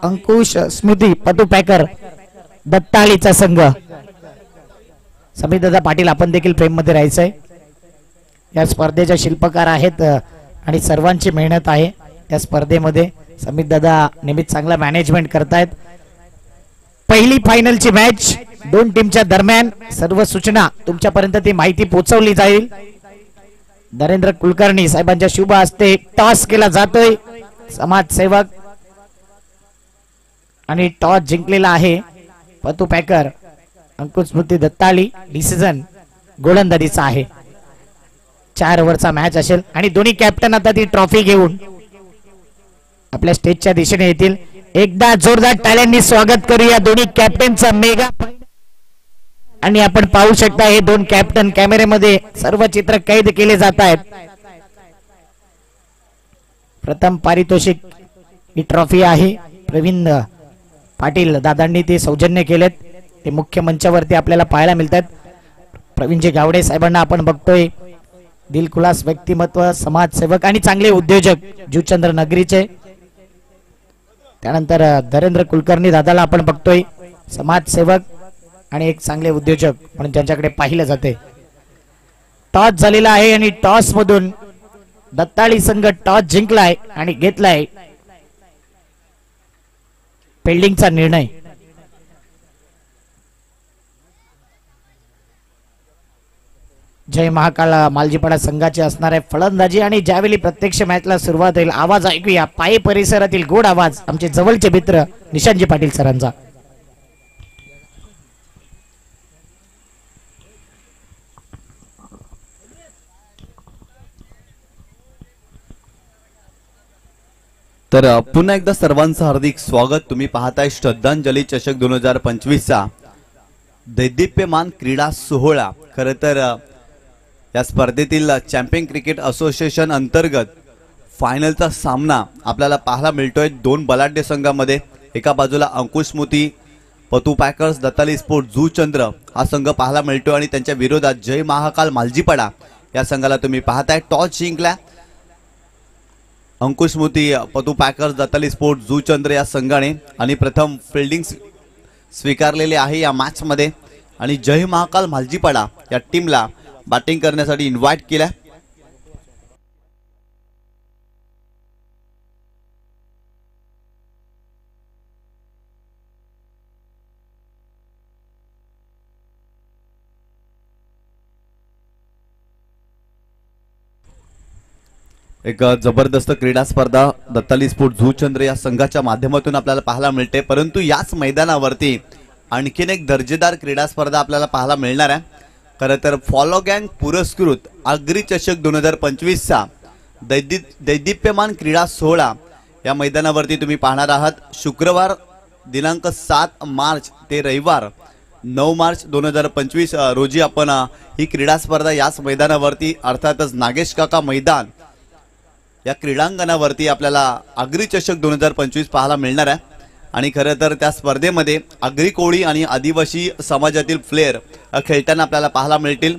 अंकुश स्मृती पतू Packer दत्ताळीचा संघ। समीरदादा पाटील आपण देखील प्रेम मध्ये राहायचंय। या स्पर्धेच्या शिल्पकार आहेत आणि सर्वांची मेहनत आहे या स्पर्धेमध्ये। समीरदादा नेहमीच चांगला मॅनेजमेंट करतायत। पहिली फायनलची मॅच दोन टीमच्या दरम्यान। सर्व सूचना तुमच्यापर्यंत ती माहिती पोहोचवली जाईल। नरेंद्र कुलकर्णी साहेबांच्या शुभ हस्ते टॉस केला जातोय। समाजसेवक आणि टॉस जिंकलेला आहे पतू पॅकर। अंकुश स्मृती दत्ताळी डिसिजन गोलंदाजीचा आहे। 4 ओव्हरचा मॅच असेल आणि दोन्ही कॅप्टन आता ती ट्रॉफी घेऊन आपल्या स्टेजच्या दिशेने येतील। एकदा जोरदार टाळ्यांनी स्वागत करूया दोन्ही कॅप्टनचं मेगा। आणि आपण पाहू शकता हे दोन कॅप्टन कॅमेऱ्यामध्ये सर्व चित्र कैद केले जात आहेत। प्रथम पारितोषिक ही ट्रॉफी आहे। प्रवीण पाटील दादांनी ते सौजन्य केलेत। ते मुख्य मंचावरती आपल्याला पाहायला मिळतात। प्रवीणजी गावडे साहेबांना आपण बघतोय दिलखुलास व्यक्तिमत्व, समाजसेवक आणि चांगले उद्योजक जुचंद्र नगरीचे। त्यानंतर नरेंद्र कुलकर्णी दादाला आपण बघतोय समाजसेवक आणि एक चांगले उद्योजक म्हणून ज्यांच्याकडे पाहिलं जाते। टॉस झालेला आहे आणि टॉस मधून दत्ताळी संघ टॉस जिंकलाय आणि घेतलाय फिल्डिंगचा निर्णय। जय महाकाल मालजीपाडा संघाचे असणार आहे फलंदाजी। आणि ज्यावेळी प्रत्यक्ष मॅचला सुरुवात होईल आवाज ऐकूया पाये परिसरातील गोड आवाज आमचे जवळचे मित्र निशांतजी पाटील सरांचा। तर पुन्हा एकदा सर्वांचं हार्दिक स्वागत। तुम्ही पाहताय श्रद्धांजली चषक 2025 चा दैदिप्यमान क्रीडा सोहळा। खरं तर या स्पर्धेतील चॅम्पियन क्रिकेट असोसिएशन अंतर्गत फायनलचा सामना आपल्याला पाहायला मिळतोय दोन बलाढ्य संघामध्ये। एका बाजूला अंकुश स्मृती पतू पॅकर्स दत्ताली स्पोर्ट जुचंद्र हा संघ पाहायला मिळतोय आणि त्यांच्या विरोधात जय महाकाल मालजीपाडा या संघाला तुम्ही पाहताय टॉस जिंकला अंकुश स्मृती पतू पॅकर्स दत्ताली स्पोर्ट जुचंद्र या संघाने आणि प्रथम फिल्डिंग स्वीकारलेले आहे या मॅच मध्ये। आणि जय महाकाल मालजीपाडा या टीमला बॅटिंग करण्यासाठी इन्व्हाइट केला। एक जबरदस्त क्रीडा स्पर्धा दत्ताली स्पोर्ट जुचंद्र या संघाच्या माध्यमातून आपल्याला पाहायला मिळते। परंतु याच मैदानावरती आणखीन एक दर्जेदार क्रीडा स्पर्धा आपल्याला पाहायला मिळणार आहे। खरं तर फॉलो गँग पुरस्कृत आगरी चषक 2025 चा दैदिप्यमान क्रीडा सोहळा या मैदानावरती तुम्ही पाहणार आहात। शुक्रवार दिनांक 7 मार्च ते रविवार 9 मार्च 2025 रोजी आपण ही क्रीडा स्पर्धा याच मैदानावरती अर्थातच नागेश काका मैदान या क्रीडांगणावरती आपल्याला आगरी चषक 2025 पाहायला मिळणार आहे। आणि खरं तर त्या स्पर्धेमध्ये आगरी कोळी आणि आदिवासी समाजातील प्लेयर खेळताना आपल्याला पाहायला मिळतील।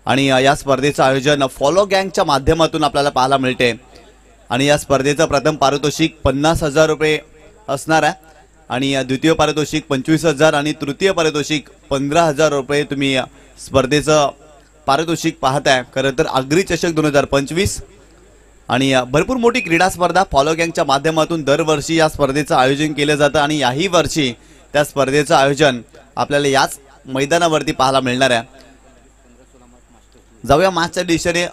आणि या स्पर्धेचं आयोजन फॉलो गँगच्या माध्यमातून आपल्याला पाहायला मिळते। आणि या स्पर्धेचं प्रथम पारितोषिक 50,000 रुपये असणार आहे आणि द्वितीय पारितोषिक 25,000 आणि तृतीय पारितोषिक 15,000 रुपये तुम्ही स्पर्धेचं पारितोषिक पाहताय। खरं तर आगरी चषक 2025 आणि भरपूर मोठी क्रीडा स्पर्धा फॉलो गँगच्या माध्यमातून दरवर्षी या स्पर्धेचं आयोजन केलं जातं आणि याही वर्षी त्या स्पर्धेचं आयोजन आपल्याला याच मैदानावरती पाहायला मिळणार आहे। जाऊया मॅचच्या दिशेने।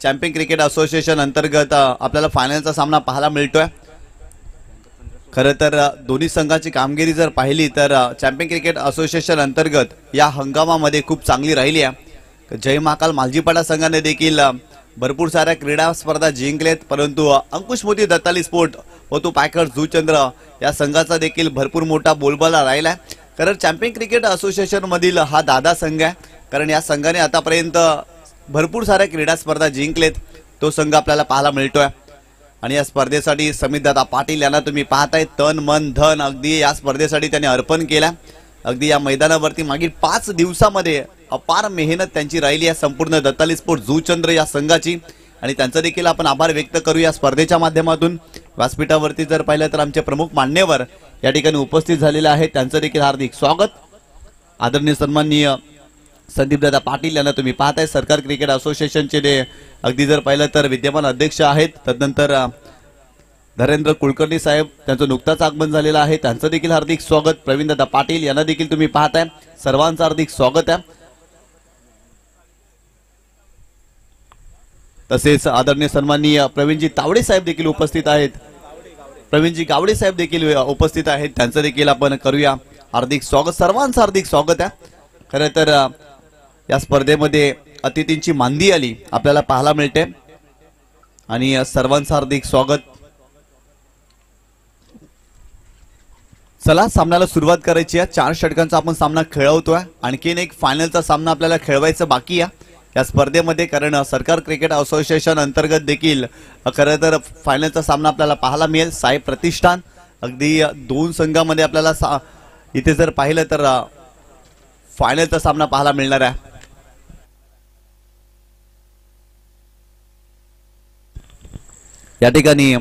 चॅम्पियन क्रिकेट असोसिएशन अंतर्गत आपल्याला फायनलचा सामना पाहायला मिळतोय। खरं तर दोन्ही संघाची कामगिरी जर पाहिली तर चॅम्पियन क्रिकेट असोसिएशन अंतर्गत या हंगामामध्ये खूप चांगली राहिली आहे। जय महाकाल मालजीपाडा संघाने देखील भरपूर साऱ्या क्रीडा स्पर्धा जिंकलेत। परंतु अंकुश स्मृती दत्ताली स्पोर्ट पतू पॅकर्स जुचंद्र या संघाचा देखील भरपूर मोठा बोलबाला राहिला आहे। कारण चॅम्पियन क्रिकेट असोसिएशन मधील हा दादा संघ आहे। कारण या संघाने आतापर्यंत भरपूर साऱ्या क्रीडा स्पर्धा जिंकलेत तो संघ आपल्याला पाहायला मिळतोय। आणि या स्पर्धेसाठी समीरदादा पाटील यांना तुम्ही पाहताय तन मन धन अगदी या स्पर्धेसाठी त्यांनी अर्पण केला। अगदी या मैदानावरती मागील 5 दिवसामध्ये अपार मेहनत त्यांची राहिली आहे संपूर्ण दत्ताली स्पोर्ट जुचंद्र या संघाची। आणि त्यांचा देखील आपण आभार व्यक्त करू या स्पर्धेच्या माध्यमातून। व्यासपीठावरती जर पाहिलं तर आमचे प्रमुख मान्यवर या ठिकाणी उपस्थित झालेले आहेत, त्यांचं देखील हार्दिक स्वागत. आदरणीय सन्माननीय संदीपदादा पाटील यांना तुम्ही पाहताय, सरकार क्रिकेट असोसिएशनचे ते अगदी जर पाहिलं तर विद्यमान अध्यक्ष आहेत. तदनंतर धरेंद्र कुलकर्णी साहेब, त्यांचं नुकताच आगमन झालेलं आहे, त्यांचं देखील हार्दिक स्वागत. प्रवीणदादा पाटील यांना देखील तुम्ही पाहताय, सर्वांचं हार्दिक स्वागत आहे. तसेच आदरणीय सन्माननीय प्रवीणजी तावडे साहेब देखील उपस्थित आहेत, प्रवीणजी गावडे साहेब देखील उपस्थित आहेत, त्यांचं देखील आपण करूया हार्दिक स्वागत. सर्वांचं हार्दिक स्वागत आहे. खरं तर या स्पर्धेमध्ये अतिथींची मांदी आली आपल्याला पाहायला मिळते आणि सर्वांचं हार्दिक स्वागत. चला सामन्याला सुरुवात करायची आहे. 4 षटकांचा आपण सामना खेळवतोय. आणखीन एक फायनलचा सामना आपल्याला खेळवायचा बाकी आहे या स्पर्धेमध्ये, कारण सरकार क्रिकेट असोसिएशन अंतर्गत देखील खरं तर फायनलचा सामना आपल्याला पाहायला मिळेल. साई प्रतिष्ठान अगदी 2 संघामध्ये आपल्याला इथे जर पाहिलं तर फायनलचा सामना पाहायला मिळणार आहे. या ठिकाणी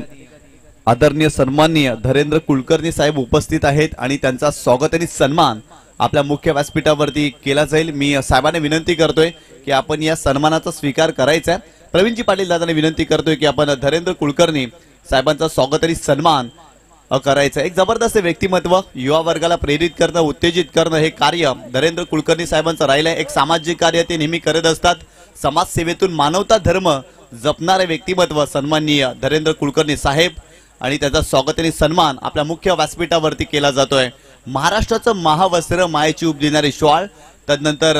आदरणीय सन्माननीय धरेंद्र कुलकर्णी साहेब उपस्थित आहेत आणि त्यांचा स्वागत आणि सन्मान आपल्या मुख्य व्यासपीठावरती केला जाईल. मी साहेबांना विनंती करतोय की आपण या सन्मानाचा स्वीकार करायचा आहे. प्रवीणजी पाटील दादांना विनंती करतोय की आपण धरेंद्र कुलकर्णी साहेबांचा स्वागत आणि सन्मान करायचं. एक जबरदस्त व्यक्तिमत्व, युवा वर्गाला प्रेरित करणं, उत्तेजित करणं हे कार्य धरेंद्र कुलकर्णी साहेबांचं राहिलंय. एक सामाजिक कार्य ते नेहमी करत असतात. समाजसेवेतून मानवता धर्म जपणारे व्यक्तिमत्व सन्माननीय धरेंद्र कुलकर्णी साहेब आणि त्याचा स्वागत आणि सन्मान आपल्या मुख्य व्यासपीठावरती केला जातोय. महाराष्ट्राचं महावस्त्र मायेची उब देणारी श्वाळ, तदनंतर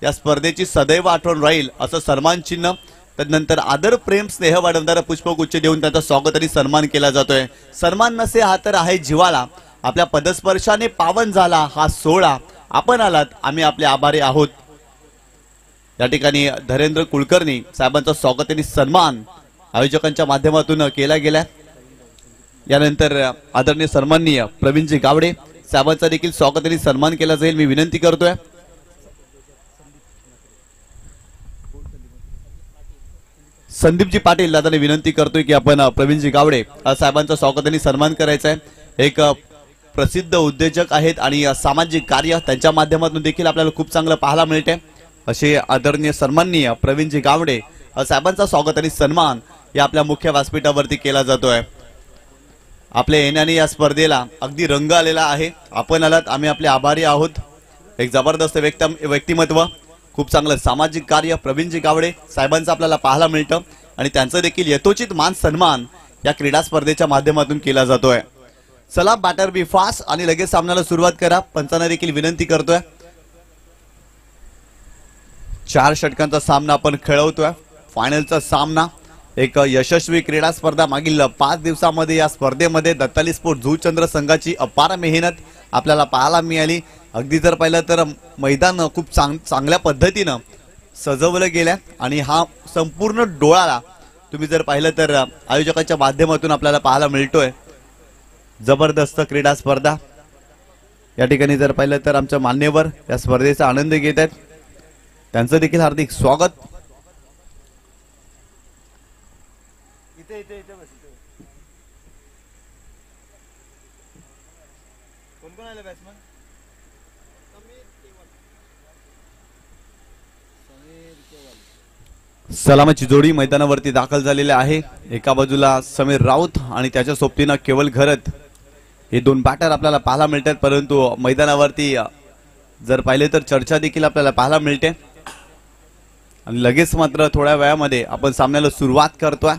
या स्पर्धेची सदैव आठवण राहील असं सन्मान चिन्ह, तदनंतर आदर प्रेम स्नेह वाढवणारा पुष्पगुच्छ देऊन त्यांचा स्वागत आणि सन्मान केला जातोय. सन्मान नसे हा तर आहे जीवाला, आपल्या पदस्पर्शाने पावन झाला हा सोहळा, आपण आलात आम्ही आपले आभारी आहोत. या ठिकाणी धरेंद्र कुलकर्णी साहेबांचा स्वागत आणि सन्मान आयोजकांच्या माध्यमातून केला गेला. यानंतर आदरणीय सन्माननीय प्रवीणजी गावडे साहेबांचा देखील स्वागत आणि सन्मान केला जाईल. मी विनंती करतोय संदीपजी पाटील दादाने विनंती करतोय की आपण प्रवीणजी गावडे साहेबांचा स्वागत आणि सन्मान करायचा आहे. एक प्रसिद्ध उद्योजक आहेत आणि सामाजिक कार्य त्यांच्या माध्यमातून देखील आपल्याला खूप चांगलं पाहायला मिळते. असे आदरणीय सन्माननीय प्रवीणजी गावडे साहेबांचा स्वागत आणि सन्मान या आपल्या मुख्य व्यासपीठावरती केला जातोय. आपल्या येण्याने या स्पर्धेला अगदी रंग आलेला आहे. आपण आलात आम्ही आपले आभारी आहोत. एक जबरदस्त व्यक्तिमत्व, खूप चांगलं सामाजिक कार्य प्रवीणजी गावडे साहेबांचं आपल्याला पाहायला मिळतं आणि त्यांचं देखील यथोचित मान सन्मान या क्रीडा स्पर्धेच्या माध्यमातून केला जातोय. चला बॅटर बी फास्ट आणि लगेच सामन्याला सुरुवात करा. पंचांना देखील विनंती करतोय. 4 षटकांचा सामना आपण खेळवतोय. फायनलचा सामना, एक यशस्वी क्रीडा स्पर्धा. मागील 5 दिवसामध्ये या स्पर्धेमध्ये दत्ताली स्पोर्ट झूचंद्र संघाची अपार मेहनत आपल्याला पाहायला मिळाली. अगदी जर पाहिलं तर मैदान खूप चांगल्या पद्धतीनं सजवलं गेलं आणि हा संपूर्ण डोळाला तुम्ही जर पाहिलं तर आयोजकांच्या माध्यमातून आपल्याला पाहायला मिळतोय. जबरदस्त क्रीडा स्पर्धा. या ठिकाणी जर पाहिलं तर आमच्या मान्यवर या स्पर्धेचा आनंद घेत आहेत, त्यांचं देखील हार्दिक स्वागत. सलामाची जोडी मैदानावरती दाखल झालेले आहे. एका बाजूला समीर राऊत आणि त्याच्या सोबतीनं केवल घरत, हे 2 बॅटर आपल्याला पाहायला मिळतात. परंतु मैदानावरती जर पाहिले तर चर्चा देखील आपल्याला पाहायला मिळते आणि लगेच मात्र थोड्या वेळामध्ये आपण सामन्याला सुरुवात करतोय.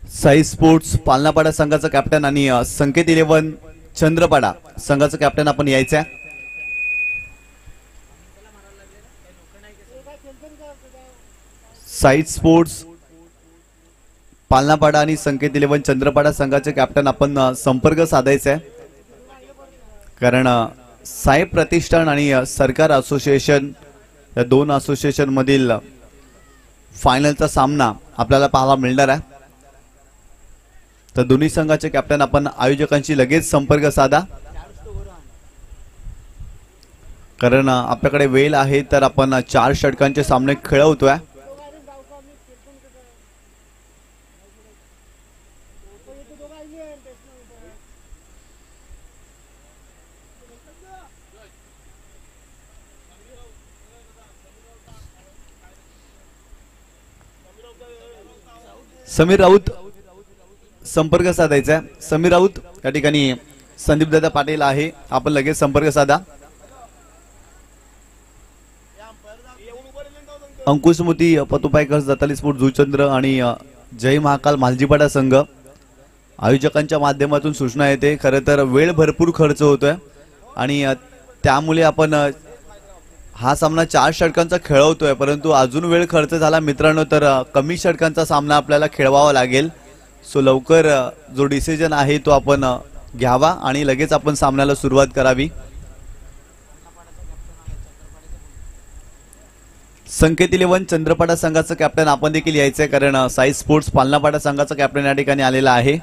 साई स्पोर्ट्स पालनापाडा संघाचा कॅप्टन आणि संकेत 11 चंद्रपाडा संघाचं कॅप्टन आपण यायचं आहे. साई स्पोर्ट्स पालनापाडा आणि संकेत 11 चंद्रपाडा संघाचे कॅप्टन आपण संपर्क साधायचा आहे. कारण साई प्रतिष्ठान आणि सरकार असोसिएशन या दोन असोसिएशन मधील फायनलचा सामना आपल्याला पाहायला मिळणार आहे. तर दोन्ही संघाचे कॅप्टन आपण आयोजकांशी लगेच संपर्क साधा, कारण आपल्याकडे वेळ आहे. तर आपण 4 षटकांचे सामने खेळवतोय. समीर राऊत संपर्क साधायचा आहे. समीर राऊत या ठिकाणी संदीप दादा पाटील आहे, आपण लगेच संपर्क साधा. अंकुश मोती पतुपायकर दत्ताली स्पोर्ट जुचंद्र आणि जय महाकाल मालजीपाडा संघ आयोजकांच्या माध्यमातून सूचना येते. खरं तर वेळ भरपूर खर्च होतोय आणि त्यामुळे आपण हा सामना 4 षटकांचा खेळवतोय, परंतु अजून वेळ खर्च झाला मित्रांनो तर कमी षटकांचा सामना आपल्याला खेळवावा लागेल. सो लवकर जो डिसिजन आहे तो आपण घ्यावा आणि लगेच आपण सामन्याला सुरुवात करावी. संकेत 11 चंद्रपाडा संघाचं कॅप्टन आपण देखील यायचंय, कारण साई स्पोर्ट्स पालनापाडा संघाचा कॅप्टन या ठिकाणी आलेला आहे.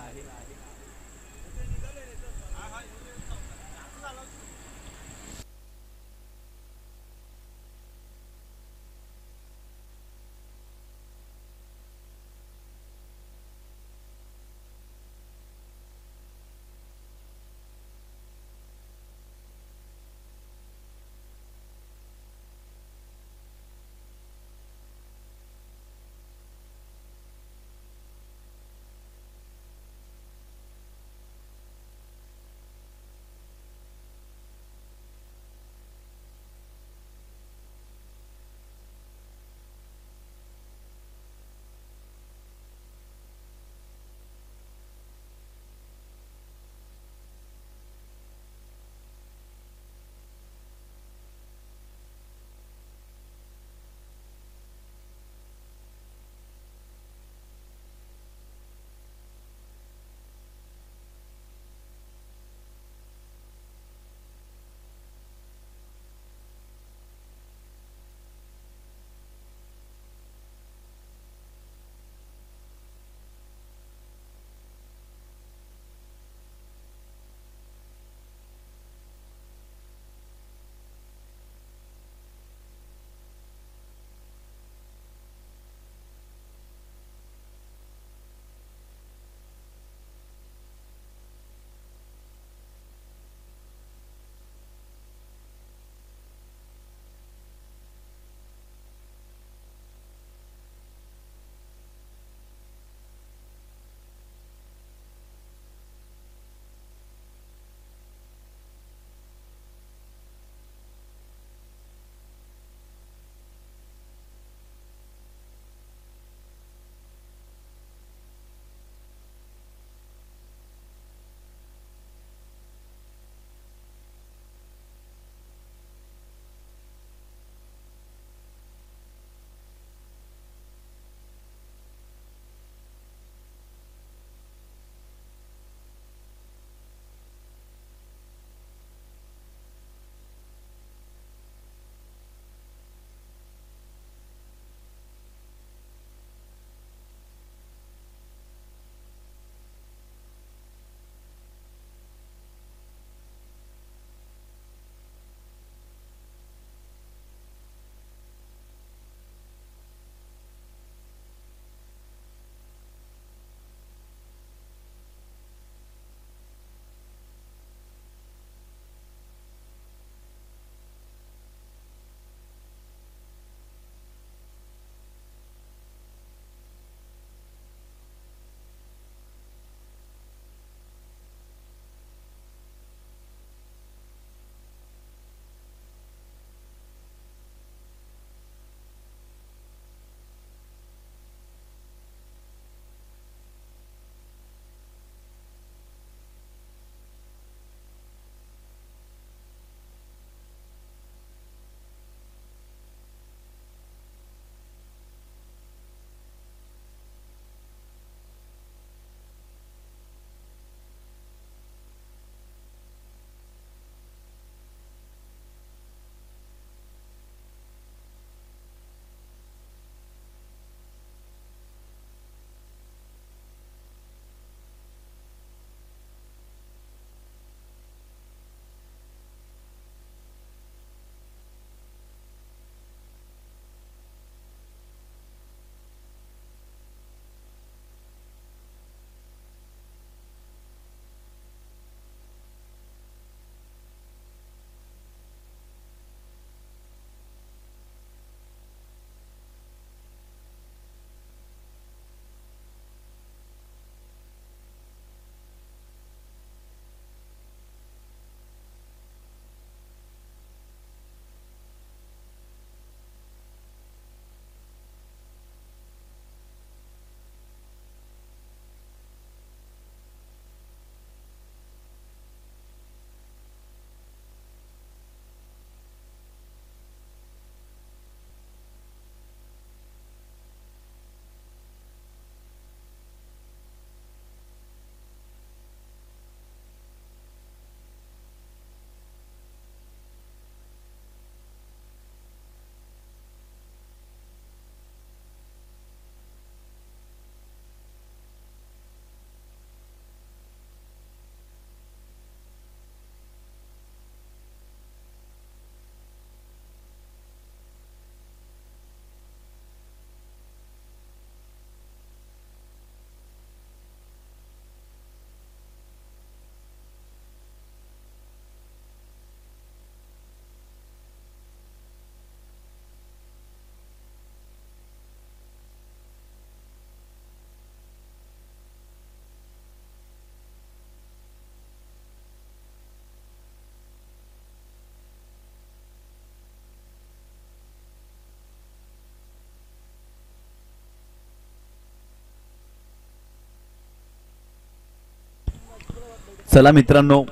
चला मित्रांनो,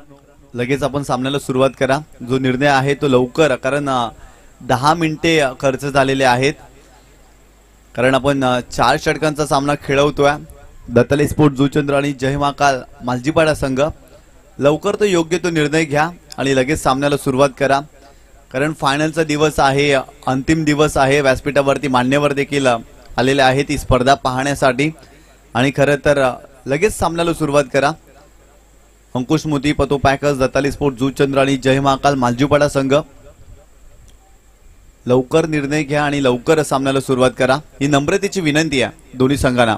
लगेच आपण सामन्याला सुरुवात करा. जो निर्णय आहे तो लवकर, कारण 10 मिनिटे खर्च झालेले आहेत. कारण आपण 4 षटकांचा सामना खेळवतोय. दत्ताली स्पोर्ट जुचंद्र आणि जय महाकाल मालजीपाडा संघ. लवकर तो योग्य तो निर्णय घ्या आणि लगेच सामन्याला सुरुवात करा. कारण फायनलचा दिवस आहे, अंतिम दिवस आहे. व्यासपीठावरती मान्यवर देखील आलेले आहेत ही स्पर्धा पाहण्यासाठी. आणि खरं तर लगेच सामन्याला सुरुवात करा. अंकुश मोती पतो पॅकर्स, दत्ताली स्पोर्ट जुचंद्र आणि जय महाकाल मालजीपाडा संघ. लवकर निर्णय घ्या आणि लवकर सामन्याला सुरुवात करा, ही नम्रतेची विनंती आहे दोन्ही संघांना.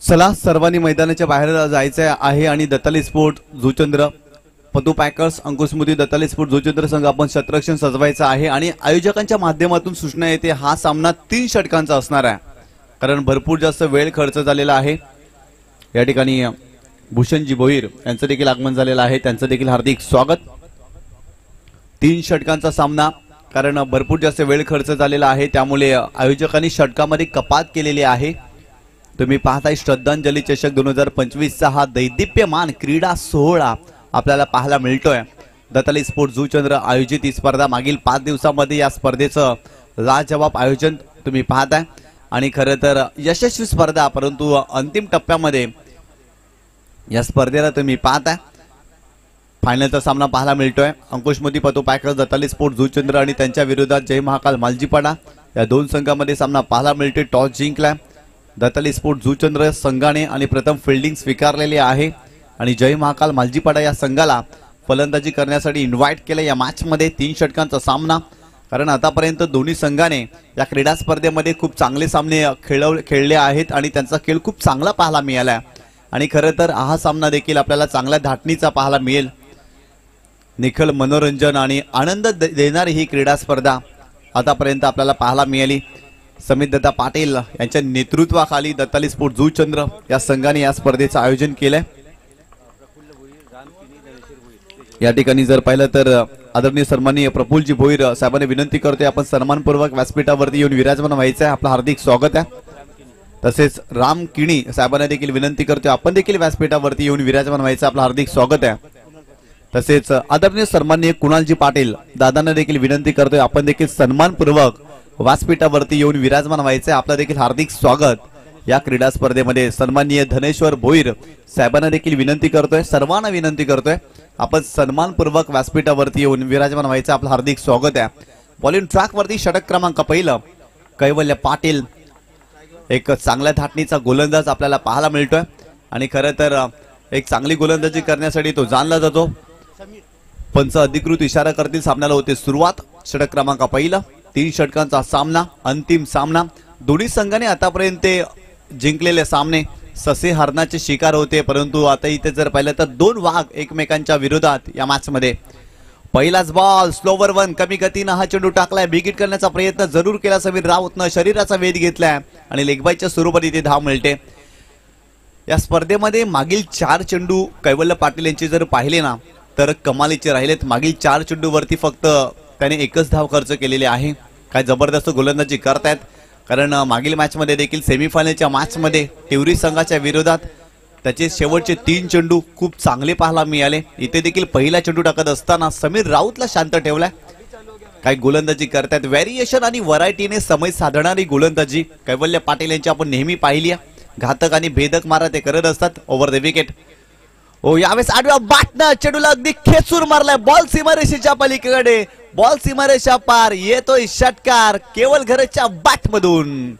चला सर्वांनी मैदानाच्या बाहेर जायचं आहे आणि दत्ताली स्पोर्ट जुचंद्र पतू पॅकर्स अंकुशमुदी दत्ताली स्पोर्ट जुचंद्र संघ आपण शतरक्षण सजवायचं आहे आणि आयोजकांच्या माध्यमातून सूचना येते हा सामना 3 षटकांचा असणार आहे कारण भरपूर जास्त वेळ खर्च झालेला आहे। या ठिकाणी भूषणजी भोईर यांचं देखील आगमन झालेलं आहे, त्यांचं देखील हार्दिक स्वागत। 3 षटकांचा सामना कारण भरपूर जास्त वेळ खर्च झालेला आहे त्यामुळे आयोजकांनी षटकामध्ये कपात केलेली आहे। तुम्ही पाहताय श्रद्धांजली चषक 2025 चा हा दैदिप्यमान क्रीडा सोहळा आपल्याला पाहायला मिळतोय। दत्ताली स्पोर्ट जुचंद्र आयोजित ही स्पर्धा मागील 5 दिवसांमध्ये या स्पर्धेचं लाजवाब आयोजन तुम्ही पाहताय आणि खरं तर यशस्वी स्पर्धा, परंतु अंतिम टप्प्यामध्ये या स्पर्धेला तुम्ही पाहताय फायनलचा सामना पाहायला मिळतोय। अंकुशमुदी पतू पॅकर्स दत्ताली स्पोर्ट जुचंद्र आणि त्यांच्या विरोधात जय महाकाल मालजीपाडा या 2 संघांमध्ये सामना पाहायला मिळतोय। टॉस जिंकलाय दत्ताली स्पोर्ट जुचंद्र संघाने आणि प्रथम फिल्डिंग स्वीकारलेली आहे आणि जय महाकाल मालजीपाडा या संघाला फलंदाजी करण्यासाठी इन्व्हाइट केलं। या मॅच मध्ये 3 षटकांचा सामना कारण आतापर्यंत दोन्ही संघाने या क्रीडा स्पर्धेमध्ये खूप चांगले सामने खेळले आहेत आणि त्यांचा खेळ खूप चांगला पाहायला मिळाला आणि खरं तर हा सामना देखील आपल्याला चांगल्या धाटणीचा पाहायला मिळेल। निखळ मनोरंजन आणि आनंद देणारी ही क्रीडा स्पर्धा आतापर्यंत आपल्याला पाहायला मिळाली। समित दत्ता पाटील यांच्या नेतृत्वाखाली दत्ताली स्पोर्ट जुचंद्र या संघाने या स्पर्धेचं आयोजन केलंय। या ठिकाणी जर पाहिलं तर आदरणीय सन्माननीय प्रफुल्लजी भोईर साहेबांनी विनंती करतोय आपण सन्मानपूर्वक व्यासपीठावरती येऊन विराजमान व्हायचं आहे, आपलं हार्दिक स्वागत आहे। तसेच राम किणी साहेबांना देखील विनंती करतोय आपण देखील व्यासपीठावरती येऊन विराजमान व्हायचं, आपलं हार्दिक स्वागत आहे। तसेच आदरणीय सन्माननीय कुणालजी पाटील दादांना देखील विनंती करतोय आपण देखील सन्मानपूर्वक व्यासपीठावरती येऊन विराजमान व्हायचे, आपलं देखील हार्दिक स्वागत। या क्रीडा स्पर्धेमध्ये सन्माननीय धनेश्वर भोईर साहेबांना देखील विनंती करतोय, सर्वांना विनंती करतोय आपण सन्मानपूर्वक व्यासपीठावरती येऊन विराजमान व्हायचं, आपलं हार्दिक स्वागत आहे। बॉलिंग ट्रॅक वरती षटक क्रमांक 1 कैवल्य पाटील एक चांगल्या धाटणीचा गोलंदाज आपल्याला पाहायला मिळतोय आणि खरं तर एक चांगली गोलंदाजी करण्यासाठी तो जाणला जातो। पंच अधिकृत इशारा करतील सामन्याला होते सुरुवात। षटक क्रमांक 1 3 षटकांचा सामना, अंतिम सामना। दोन्ही संघाने आतापर्यंत जिंकलेले सामने ससे हरणाचे शिकार होते, परंतु आता इथे जर पाहिलं तर 2 वाघ एकमेकांच्या विरोधात या मॅच मध्ये। पहिलाच बॉल स्लोवर 1 कमी गतीने हा चेंडू टाकलाय, बिगिट करण्याचा प्रयत्न जरूर केला समीर राऊतनं, शरीराचा वेध घेतलाय आणि लेगबाईच्या स्वरूपात इथे धाव मिळते। या स्पर्धेमध्ये मागील 4 चेंडू कैवल्य पाटील यांचे जर पाहिले ना तर कमालीचे राहिलेत। मागील 4 चेंडूवरती फक्त त्याने 1च धाव खर्च केलेली आहे। काय जबरदस्त गोलंदाजी करतायत कारण मागील मॅच मध्ये देखील सेमीफायनलच्या मॅच मध्ये टिवरी संघाच्या विरोधात त्याचे शेवटचे 3 चेंडू खूप चांगले पाहायला मिळाले। इथे देखील पहिला चेंडू टाकत असताना समीर राऊतला शांत ठेवलाय। काही गोलंदाजी करतायत, व्हेरिएशन आणि व्हरायटीने समय साधणारी गोलंदाजी कैवल्य पाटील यांची आपण नेहमी पाहिली आहे। घातक आणि भेदक मारा ते करत असतात ओव्हर द विकेट। ओ यावेळेस आडव्या बॅटनं चेंडूला अगदी खेचून मारलाय, बॉल सीमारेषेच्या पलीकडे, बॉल सीमारेषा पार, येतोय षटकार केवल घरच्या बॅट मधून।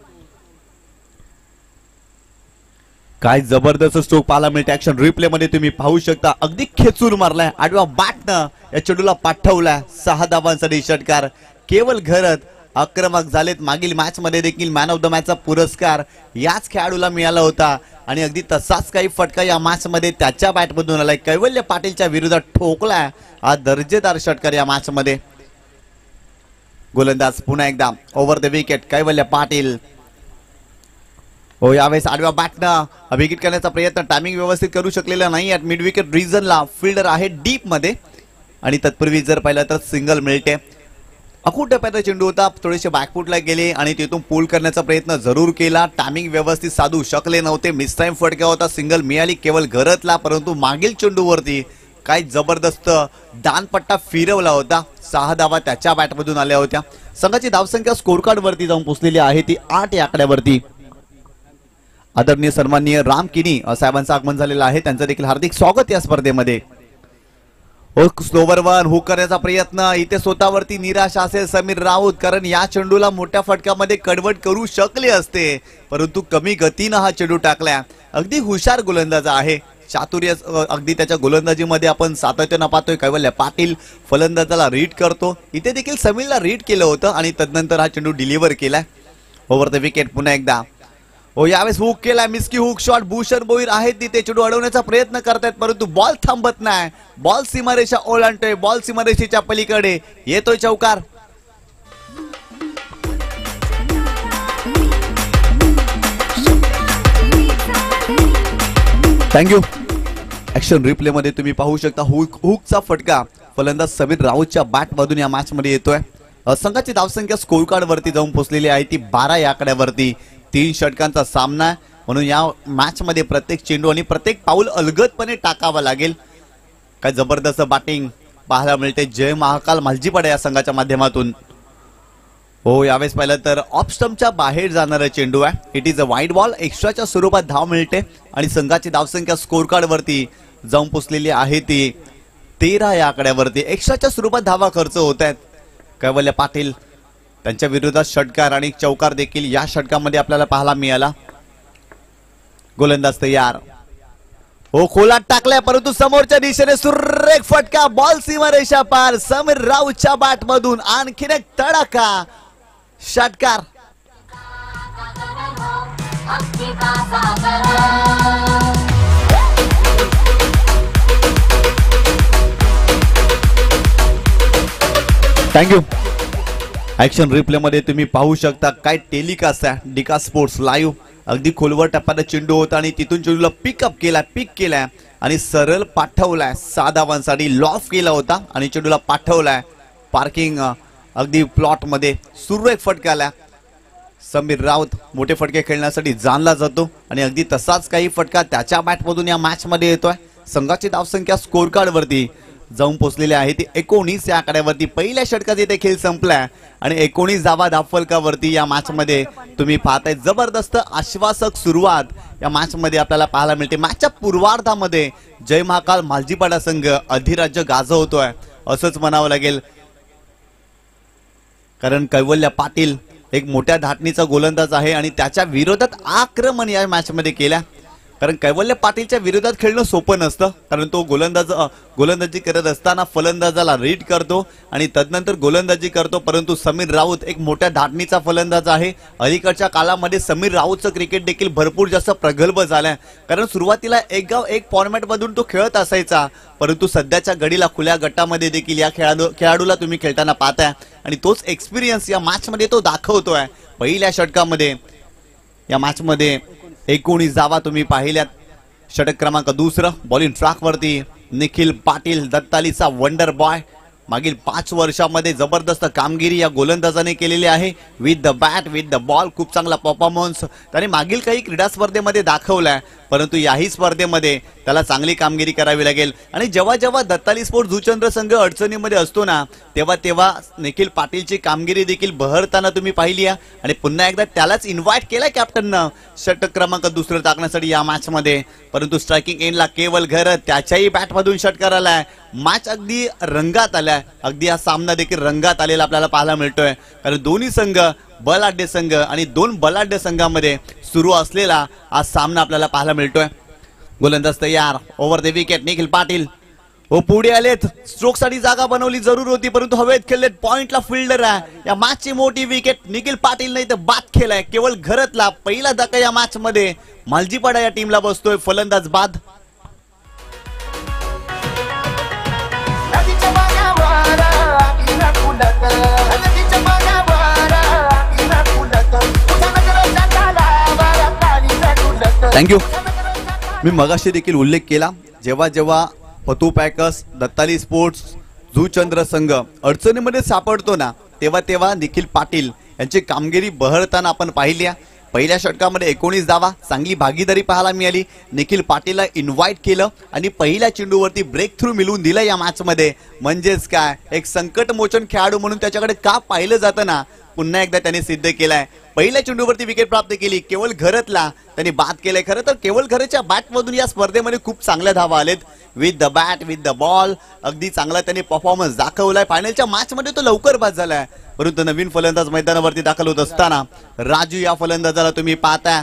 काय जबरदस्त स्ट्रोक पाहायला मिळते, ऍक्शन रिप्ले मध्ये तुम्ही पाहू शकता, अगदी खेचून मारलाय आडव्या बॅटनं या चेंडूला पाठवलाय। 6 धावांसाठी षटकार केवल घरत आक्रमक झालेत। मागील मॅच मध्ये देखील मॅन ऑफ द मॅचचा पुरस्कार याच खेळाडूला मिळाला होता आणि अगदी तसाच काही फटका या मॅच मध्ये त्याच्या बॅटमधून आलाय। कैवल्य पाटीलच्या विरोधात ठोकलाय हा दर्जेदार षटकार या मॅच मध्ये। गोलंदाज पुन्हा एकदा ओव्हर द विकेट कैवल्य पाटील। हो यावेळेस आडव्या बॅटनं विकेट करण्याचा प्रयत्न, टायमिंग व्यवस्थित करू शकलेला नाही। ॲट मिड विकेट रिजनला फिल्डर आहे डीप मध्ये आणि तत्पूर्वी जर पाहिलं तर सिंगल मिळते। अखूट टप्प्याचा चेंडू होता, थोडेसे बॅकफुटला गेले आणि तिथून पूल करण्याचा प्रयत्न जरूर केला, टायमिंग व्यवस्थित साधू शकले नव्हते। मिस टाइम फटका होता, सिंगल मिळाली केवल घरतला, परंतु मागील चेंडूवरती काय जबरदस्त दानपट्टा फिरवला होता। 6 धावा त्याच्या बॅटमधून आल्या होत्या। संघाची धावसंख्या स्कोर कार्ड वरती जाऊन पोहोचलेली आहे ती 8 या आकड्यावरती। आदरणीय सन्माननीय राम किणी साहेबांचं आगमन झालेलं आहे, त्यांचं देखील हार्दिक स्वागत या स्पर्धेमध्ये। स्लोवर 1 हुक करण्याचा प्रयत्न, इथे स्वतःवरती निराश असेल समीर राऊत कारण या चेंडूला मोठ्या फटक्यामध्ये कन्वर्ट करू शकले असते, परंतु कमी गतीने हा चेंडू टाकला। अगदी हुशार गोलंदाज आहे, चातुर्य अगदी त्याच्या गोलंदाजीमध्ये आपण सातत्याने पाहतोय। कैवल्य पाटील फलंदाजाला रीड करतो, इथे देखील समीरला रीड केलं होतं आणि तदनंतर हा चेंडू डिलिव्हर केलाय ओव्हर द विकेट। पुन्हा एकदा हो यावेळेस हुक केलाय, मिस्की हुक शॉट. भूषण भोईर आहेत तिथे, चेंडू अडवण्याचा प्रयत्न करतायत परंतु बॉल थांबत नाही. बॉल सीमारेषा ओलांडतोय, बॉल सीमारेषेच्या पलीकडे येतोय चौकार. थँक्यू. ऍक्शन रिप्ले मध्ये तुम्ही पाहू शकता हुकचा फटका फलंदाज समीर राऊतच्या बॅट मधून या मॅच मध्ये येतोय. संघाची धावसंख्या स्कोर कार्ड वरती जाऊन पोहोचलेली आहे ती 12 या आकड्यावरती. 3 षटकांचा सामना म्हणून या मॅच मध्ये प्रत्येक चेंडू आणि प्रत्येक पाऊल अलगदपणे टाकावा लागेल. काय जबरदस्त बॅटिंग पाहायला मिळते जय महाकाल मालजीपाडा या संघाच्या माध्यमातून. हो यावेळेस पाहिलं तर ऑफ स्टंपच्या बाहेर जाणारा चेंडू आहे. It is a wide ball. एक्स्ट्राच्या स्वरूपात धाव मिळते आणि संघाची धावसंख्या स्कोर कार्ड वरती जाऊन पोहोचलेली आहे ती 13 या आकड्यावरती. एक्स्ट्राच्या स्वरूपात धावा खर्च होत आहेत. कैवल्य पाटील त्यांच्या विरोधात षटकार आणि चौकार देखील या षटकामध्ये आपल्याला पाहायला मिळाला. गोलंदाज तयार. हो खोलात टाकलाय परंतु समोरच्या दिशेने सुरेख फटका. बॉल सीमारेषा पार. समीर राऊतच्या बॅट मधून आणखीन एक तडाखा षटकार. थँक्यू. ऍक्शन रिप्ले मध्ये तुम्ही पाहू शकता काय टेलिकास्ट आहे डिका स्पोर्ट्स लाईव्ह. अगदी खोलवर टप्प्यात चेंडू होता आणि तिथून चेंडूला पिक केलाय आणि सरळ पाठवलाय. 6 धावांसाठी लॉफ केला होता आणि चेंडूला पाठवलाय पार्किंग अगदी प्लॉट मध्ये. सुरेख फटका आला. समीर राऊत मोठे फटके खेळण्यासाठी जाणला जातो आणि अगदी तसाच काही फटका त्याच्या बॅट मधून या मॅच मध्ये येतोय. संघाची धावसंख्या स्कोर कार्ड वरती जाऊन पोहोचलेली आहे ती 19 या आकड्यावरती. पहिल्या षटकात इथे खेळ संपलाय आणि 19 धावा धावफलकावरती या मॅच मध्ये तुम्ही पाहताय. जबरदस्त आश्वासक सुरुवात या मॅच मध्ये आपल्याला पाहायला मिळते. मॅचच्या पूर्वार्धामध्ये जय महाकाल मालजीपाडा संघ अधिराज्य गाजवतोय असंच म्हणावं लागेल. कारण कैवल्य पाटील एक मोठ्या धाटणीचा गोलंदाज आहे आणि त्याच्या विरोधात आक्रमण या मॅच मध्ये केल्या. कारण कैवल्य पाटीलच्या विरोधात खेळणं सोपं नसतं. कारण तो गोलंदाजी करत असताना फलंदाजाला रीड करतो आणि तदनंतर गोलंदाजी करतो. परंतु समीर राऊत एक मोठ्या धाटणीचा फलंदाज आहे. अलीकडच्या काळामध्ये समीर राऊतचं क्रिकेट देखील भरपूर जास्त प्रगल्भ झालंय. कारण सुरुवातीला एक गाव एक फॉर्मॅट मधून तो खेळत असायचा परंतु सध्याच्या घडीला खुल्या गटामध्ये देखील या खेळाडूला तुम्ही खेळताना पाहताय आणि तोच एक्सपिरियन्स या मॅच मध्ये तो दाखवतोय. पहिल्या षटकामध्ये या मॅच मध्ये 19 धावा तुम्ही पाहिल्यात. षटक क्रमांक 2 बॉलिंग ट्रॅक वरती निखिल पाटील दत्तालीचा वंडर बॉय. मागील 5 वर्षामध्ये जबरदस्त कामगिरी या गोलंदाजाने केलेली आहे. With the bat with the ball खूप चांगला परफॉर्मन्स त्याने मागील काही क्रीडा स्पर्धेमध्ये दाखवलाय. परंतु याही स्पर्धेमध्ये त्याला चांगली कामगिरी करावी लागेल. आणि जेव्हा दत्ताली स्पोर्ट्स जुचंद्र संघ अडचणीमध्ये असतो ना तेव्हा निखिल पाटीलची कामगिरी देखील बहरताना तुम्ही पाहिली आहे. आणि पुन्हा एकदा त्यालाच इन्व्हाइट केलाय कॅप्टननं षटक क्रमांक 2 टाकण्यासाठी या मॅच मध्ये. परंतु स्ट्रायकिंग एंडला केवल घर त्याच्याही बॅट मधून षटकार आलाय. मॅच अगदी रंगात आलाय. अगदी हा सामना देखील रंगात आलेला आपल्याला पाहायला मिळतोय. कारण दोन्ही संघ बलाढ्य संघ आणि 2 बलाढ्य संघामध्ये सुरू असलेला हा सामना आपल्याला पाहायला मिळतोय. गोलंदाज तयार. Over the wicket Nikhil Patil. हो पुढे आलेत. स्ट्रोक साठी जागा बनवली जरूर होती परंतु हवेत खेळलेत. पॉइंटला फिल्डर आहे. या मॅचची मोठी विकेट निखिल पाटील नाही तर बाद खेळलाय. केवळ घरातला पहिला धक्का या मॅच मध्ये मालजीपाडा या टीमला बसतोय. फलंदाज बाद. थँक्यू. मी मगाशी देखील उल्लेख केला जेव्हा पतू पॅकर्स दत्ताली स्पोर्ट्स जुचंद्र संघ अडचणीमध्ये सापडतो ना तेव्हा निखिल पाटील यांची कामगिरी बहरताना आपण पाहिली. पहिल्या षटकामध्ये 19 धावा चांगली भागीदारी पाहायला मिळाली. निखिल पाटीलला इन्व्हाइट केलं आणि पहिल्या चेंडूवरती ब्रेक थ्रू मिळवून दिलं या मॅच मध्ये. म्हणजेच काय एक संकटमोचन खेळाडू म्हणून त्याच्याकडे का पाहिलं जातं ना पुन्हा एकदा त्यांनी सिद्ध केलाय. पहिल्या चेंडूवरती विकेट प्राप्त केली. केवळ घरतला त्यांनी बाद केलंय. खरं तर केवळ घरच्या बॅट मधून या स्पर्धेमध्ये खूप चांगल्या धावा आलेत. With the bat with the ball अगदी चांगला त्यांनी परफॉर्मन्स दाखवलाय. फायनलच्या मॅच मध्ये तो लवकर बाद झालाय. परंतु नवीन फलंदाज मैदानावरती दाखल होत असताना राजू या फलंदाजाला तुम्ही पाहताय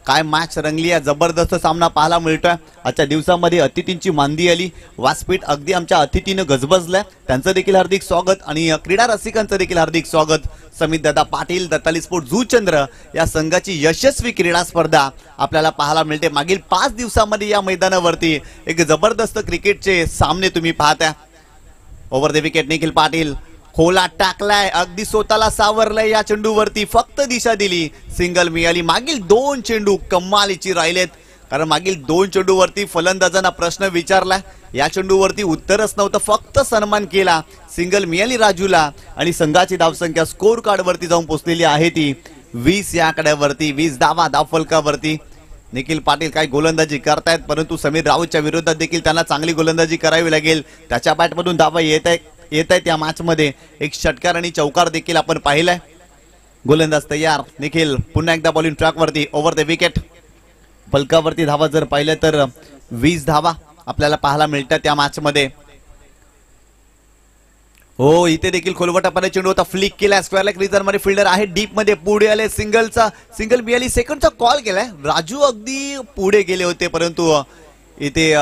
काय मॅच रंगली आहे, जबरदस्त सामना पाहायला मिळतोय। आजच्या दिवसामध्ये अतिथींची मांदी आली, व्यासपीठ अगदी आमच्या अतिथीनं गजबजलंय, त्यांचं देखील हार्दिक स्वागत आणि क्रीडा रसिकांचं देखील हार्दिक स्वागत। समित दादा पाटील दत्ताली स्पोर्ट जुचंद्र या संघाची यशस्वी क्रीडा स्पर्धा आपल्याला पाहायला मिळते। मागील 5 दिवसांमध्ये या मैदानावरती एक जबरदस्त क्रिकेटचे सामने तुम्ही पाहताय। Over the wicket Nikhil Patil खोला टाकलाय, अगदी स्वतःला सावरलंय, या चेंडूवरती फक्त दिशा दिली, सिंगल मिळाली। मागील 2 चेंडू कमालीची राहिलेत, कारण मागील 2 चेंडूवरती फलंदाजांना प्रश्न विचारला, या चेंडूवरती उत्तरच नव्हतं, फक्त सन्मान केला, सिंगल मिळाली राजूला आणि संघाची धावसंख्या स्कोर कार्ड वरती जाऊन पोहोचलेली आहे ती 20 या आकड्यावरती। 20 धावा धावफलकावरती निखिल पाटील काय गोलंदाजी करतायत, परंतु समीर राऊतच्या विरोधात देखील त्यांना चांगली गोलंदाजी करावी लागेल। त्याच्या बॅटमधून धावा येत आहेत या मॅच मध्ये, एक षटकार आणि चौकार देखील आपण पाहिलाय। गोलंदाज तयार, निखिल पुन्हा एकदा बॉलिंग ट्रॅक वरती, ओव्हर द विकेट फलकावरती धावा जर पाहिल्या तर 20 धावा आपल्याला पाहायला मिळतात त्या मॅच मध्ये। हो, इथे देखील खोलवटापणे चेंडू होता, फ्लिक केला, स्क्वेअर लेग रिजन मध्ये फिल्डर आहे, डीप मध्ये पुढे आले, सिंगल मिळाली, सेकंडचा कॉल केलाय, राजू अगदी पुढे गेले होते, परंतु इथे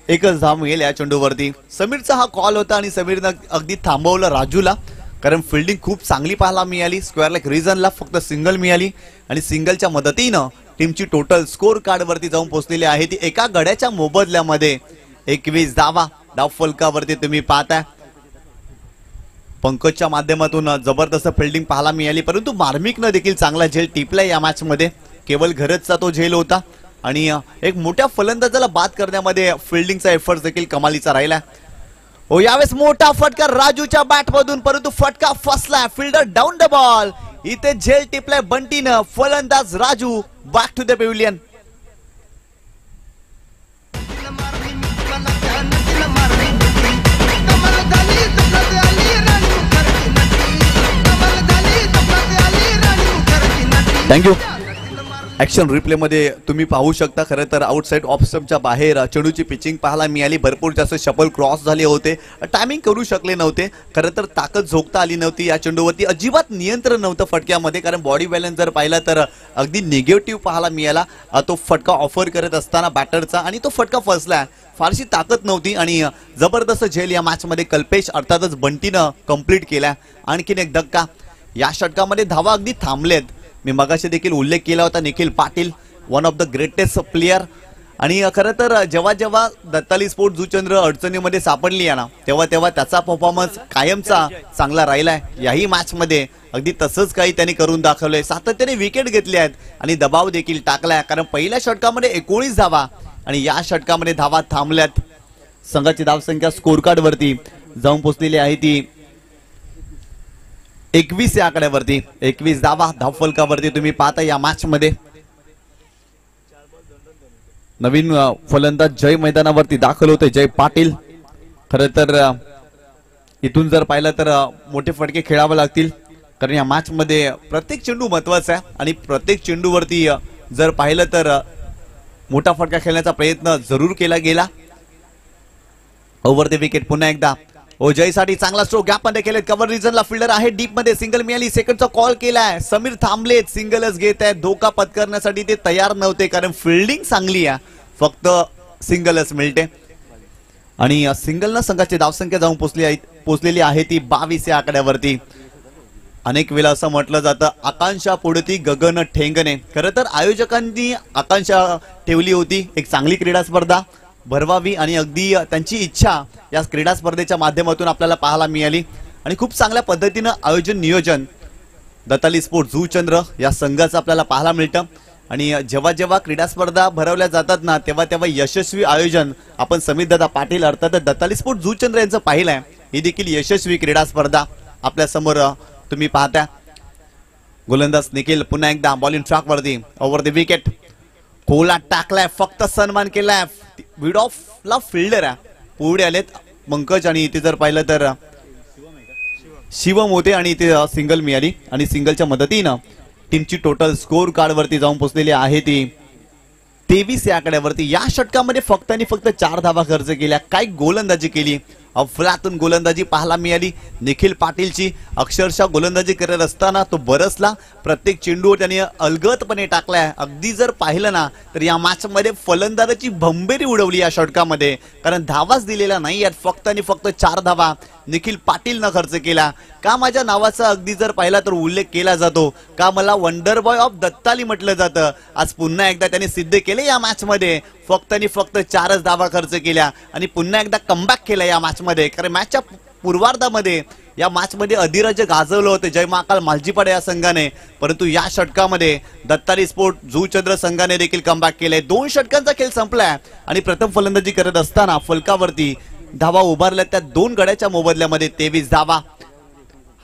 एकच धाव मिळेल या चेंडूवरती। समीरचा हा कॉल होता आणि समीरनं अगदी थांबवलं राजूला, कारण फिल्डिंग खूप चांगली पाहायला मिळाली। स्क्वेअर लेग रिजनला फक्त सिंगल मिळाली आणि सिंगलच्या मदतीनं टीमची टोटल स्कोर कार्ड वरती जाऊन पोहोचलेली आहे ती एका गड्याच्या मोबदल्यामध्ये 21 धावा धावफलकावरती तुम्ही पाहताय। पंकजच्या माध्यमातून जबरदस्त फिल्डिंग पाहायला मिळाली, परंतु मार्मिकनं देखील चांगला झेल टिपलाय या मॅच मध्ये। केवळ घरचचा तो झेल होता आणि एक मोठ्या फलंदाजाला बाद करण्यामध्ये फिल्डिंगचा एफर्ट देखील कमालीचा राहिला। हो, यावेळेस मोठा फटका राजूच्या बॅट मधून, परंतु फटका फसला, फिल्डर डाऊन द बॉल, इथे झेल टिपलाय बंटीनं, फलंदाज Raju back to the pavilion. Thank you. Action replay मध्ये तुम्ही पाहू शकता, खरं तर आउटसाइड ऑफ स्टंपच्या बाहेर चेंडूची पिचिंग पाहायला मिळाली, भरपूर जास्त शफल क्रॉस झाले होते, टायमिंग करू शकले नव्हते, खरं तर ताकद झोकता आली नव्हती या चेंडूवरती, अजिबात नियंत्रण नव्हतं फटक्यामध्ये, कारण बॉडी बॅलन्स जर पाहिला तर अगदी निगेटिव्ह पाहायला मिळाला तो फटका ऑफर करत असताना बॅटरचा, आणि तो फटका फसला, फारशी ताकद नव्हती आणि जबरदस्त झेल या मॅच मध्ये कल्पेश अर्थातच बंटीनं कंप्लीट केला। आणखीन एक धक्का, या षटकामध्ये धावा अगदी थांबलेत, मी मगाशी देखील उल्लेख केला होता, Nikhil Patil one of the greatest player, आणि खरं तर जेव्हा जेव्हा दत्ताली स्पोर्ट जुचंद्र अडचणीमध्ये सापडली आहे ना, तेव्हा तेव्हा त्याचा परफॉर्मन्स कायमचा चांगला राहिलाय। याही मॅच मध्ये अगदी तसंच काही त्यांनी करून दाखवलंय, सातत्याने विकेट घेतले आहेत आणि दबाव देखील टाकलाय, कारण पहिल्या षटकामध्ये 19 धावा आणि या षटकामध्ये धावा थांबल्यात। संघाची धावसंख्या स्कोर कार्ड वरती जाऊन पोहोचलेली आहे ती 21 या आकड्यावरती, 21 धावा धावफलकावरती तुम्ही पाहता या मॅच मध्ये। नवीन फलंदाज जय मैदानावरती दाखल होते, जय पाटील। खरं तर इथून जर पाहिलं तर मोठे फटके खेळावे लागतील, कारण या मॅच मध्ये प्रत्येक चेंडू महत्वाचा आहे आणि प्रत्येक चेंडूवरती जर पाहिलं तर मोठा फटका खेळण्याचा प्रयत्न जरूर केला गेला। ओव्हर द विकेट पुन्हा एकदा जयसाठी चांगला स्ट्रोक गॅप मध्ये केलेत, कव्हर रिजनला फिल्डर आहे, डीप मध्ये सिंगल मिळाली, सेकंडचा कॉल केलाय, समीर थांबलेत, सिंगलच घेत आहेत, धोका पत्करण्यासाठी ते तयार नव्हते, कारण फिल्डिंग चांगली आहे, फक्त सिंगलच मिळते आणि सिंगलनं संघाची धावसंख्या जाऊन पोहोचलेली आहे ती 22 या आकड्यावरती। अनेक वेळा असं म्हटलं जातं, आकांक्षा पुढती गगन ठेंगणे, खरं तर आयोजकांनी आकांक्षा ठेवली होती एक चांगली क्रीडा स्पर्धा भरवावी आणि अगदी त्यांची इच्छा या क्रीडा स्पर्धेच्या माध्यमातून आपल्याला पाहायला मिळाली आणि खूप चांगल्या पद्धतीनं आयोजन नियोजन दत्ताली स्पोर्ट जुचंद्र या संघाचं आपल्याला पाहायला मिळतं। आणि जेव्हा जेव्हा क्रीडा स्पर्धा भरवल्या जातात ना, तेव्हा तेव्हा यशस्वी आयोजन आपण समीर दादा पाटील अर्थात दत्ताली स्पोर्ट जुचंद्र यांचं पाहिलंय। ही देखील यशस्वी क्रीडा स्पर्धा आपल्या समोर तुम्ही पाहता। गोलंदाज निखिल पुन्हा एकदा बॉलिंग ट्रॅक वरती, ओव्हर द विकेट खोला टाकलाय, फक्त सन्मान केलाय, विड ऑफ ला फिल्डर आहे, पुढे आलेत पंकज आणि इथे जर पाहिलं तर शिवम होते आणि इथे सिंगल मिळाली आणि सिंगलच्या मदतीनं टीमची टोटल स्कोर कार्ड वरती जाऊन पोहोचलेली आहे ती 23 या आकड्यावरती। या षटकामध्ये फक्त आणि फक्त 4 धावा खर्च केल्या, काय गोलंदाजी केली, अफलातून गोलंदाजी पाहायला मिळाली निखिल पाटीलची. अक्षरशः गोलंदाजी करत असताना तो बरसला, प्रत्येक चेंडूवर त्याने अलगदपणे टाकलाय. अगदी जर पाहिलं ना तर या मॅच मध्ये फलंदाजाची भंबेरी उडवली या षटकामध्ये, कारण धावाच दिलेला नाही यात. फक्त आणि फक्त 4 धावा निखिल पाटीलनं खर्च केला. का माझ्या नावाचा अगदी जर पाहिला तर उल्लेख केला जातो, का मला वंडर बॉय ऑफ दत्ताली म्हटलं जातं. आज पुन्हा एकदा त्याने सिद्ध केले या मॅच मध्ये. फक्त आणि फक्त 4च धावा खर्च केल्या आणि पुन्हा एकदा कमबॅक केला या मॅच मध्ये. कारण मॅचच्या पूर्वार्धामध्ये या मॅच मध्ये अधिराज्य गाजवलं होतं जय महाकाल मालजीपाडा या संघाने, परंतु या षटकामध्ये दत्ताली स्पोर्ट जुचंद्र संघाने देखील कमबॅक केले. 2 षटकांचा खेळ संपलाय आणि प्रथम फलंदाजी करत असताना फलकावरती धावा उभारल्या त्या 2 गड्याच्या मोबदल्यामध्ये 23 धावा.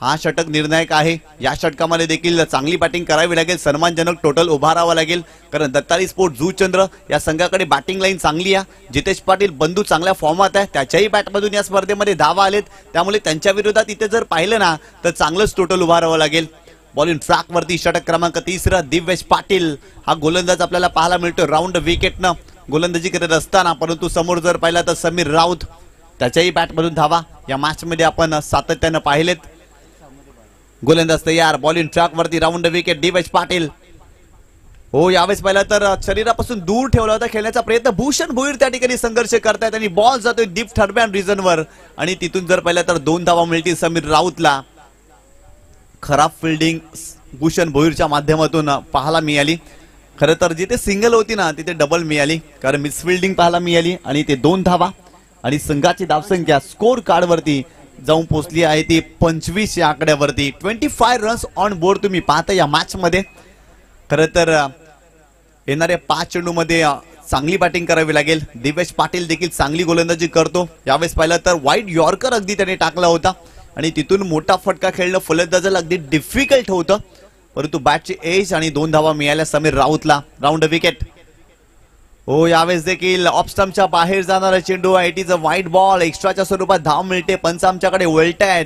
हा षटक निर्णायक आहे. या षटकामध्ये देखील चांगली बॅटिंग करावी लागेल, सन्मानजनक टोटल उभारावा लागेल, कारण दत्ताली स्पोर्ट जुचंद्र या संघाकडे बॅटिंग लाईन चांगली आहे. जितेश पाटील बंधू चांगल्या फॉर्मात आहे, त्याच्याही बॅटमधून या स्पर्धेमध्ये धावा आलेत, त्यामुळे त्यांच्या विरोधात इथे जर पाहिलं ना तर चांगलंच टोटल उभारावं लागेल. बॉलिंग ट्रॅक वरती षटक क्रमांक 3 दिव्येश पाटील हा गोलंदाज आपल्याला पाहायला मिळतो राऊंड विकेटनं गोलंदाजी करत असताना. परंतु समोर जर पाहिला तर समीर राऊत, त्याच्याही बॅटमधून धावा या मॅच मध्ये आपण सातत्यानं पाहिलेत. गोलंदाज तयार, बॉलिंग ट्रॅक वरती राऊंड विकेट दिव्येश पाटील. हो, यावेळेस पाहिला तर शरीरापासून दूर ठेवला होता खेळण्याचा प्रयत्न. भूषण भोईर त्या ठिकाणी संघर्ष करतायत आणि बॉल जातोय डीप थर्बॅन रिजनवर आणि तिथून जर पाहिला तर 2 धावा मिळतील समीर राऊतला. खराब फिल्डिंग भूषण भोईरच्या माध्यमातून पाहायला मिळाली. खरं तर जिथे सिंगल होती ना तिथे डबल मिळाली, कारण मिसफिल्डिंग पाहायला मिळाली आणि ते 2 धावा. आणि संघाची धावसंख्या स्कोर कार्ड वरती जाऊन पोहोचली आहे ती 25 या आकड्यावरती. 25 रन्स ऑन बोर्ड तुम्ही पाहता या मॅच मध्ये. खरं तर येणाऱ्या 5 चेंडूमध्ये चांगली बॅटिंग करावी लागेल. दिव्येश पाटील देखील चांगली गोलंदाजी करतो. यावेळेस पाहिलं तर वाईड यॉर्कर अगदी त्याने टाकला होता आणि तिथून मोठा फटका खेळणं फलंदाजाला अगदी डिफिकल्ट होतं, परंतु बॅटची एज आणि 2 धावा मिळाल्या समीर राऊतला. Round wicket. हो, यावेळेस देखील ऑफ स्टंपच्या बाहेर जाणारा चेंडू आहे. It is a wide ball. एक्स्ट्राच्या स्वरूपात धाव मिळते. पंच आमच्याकडे वळतायत.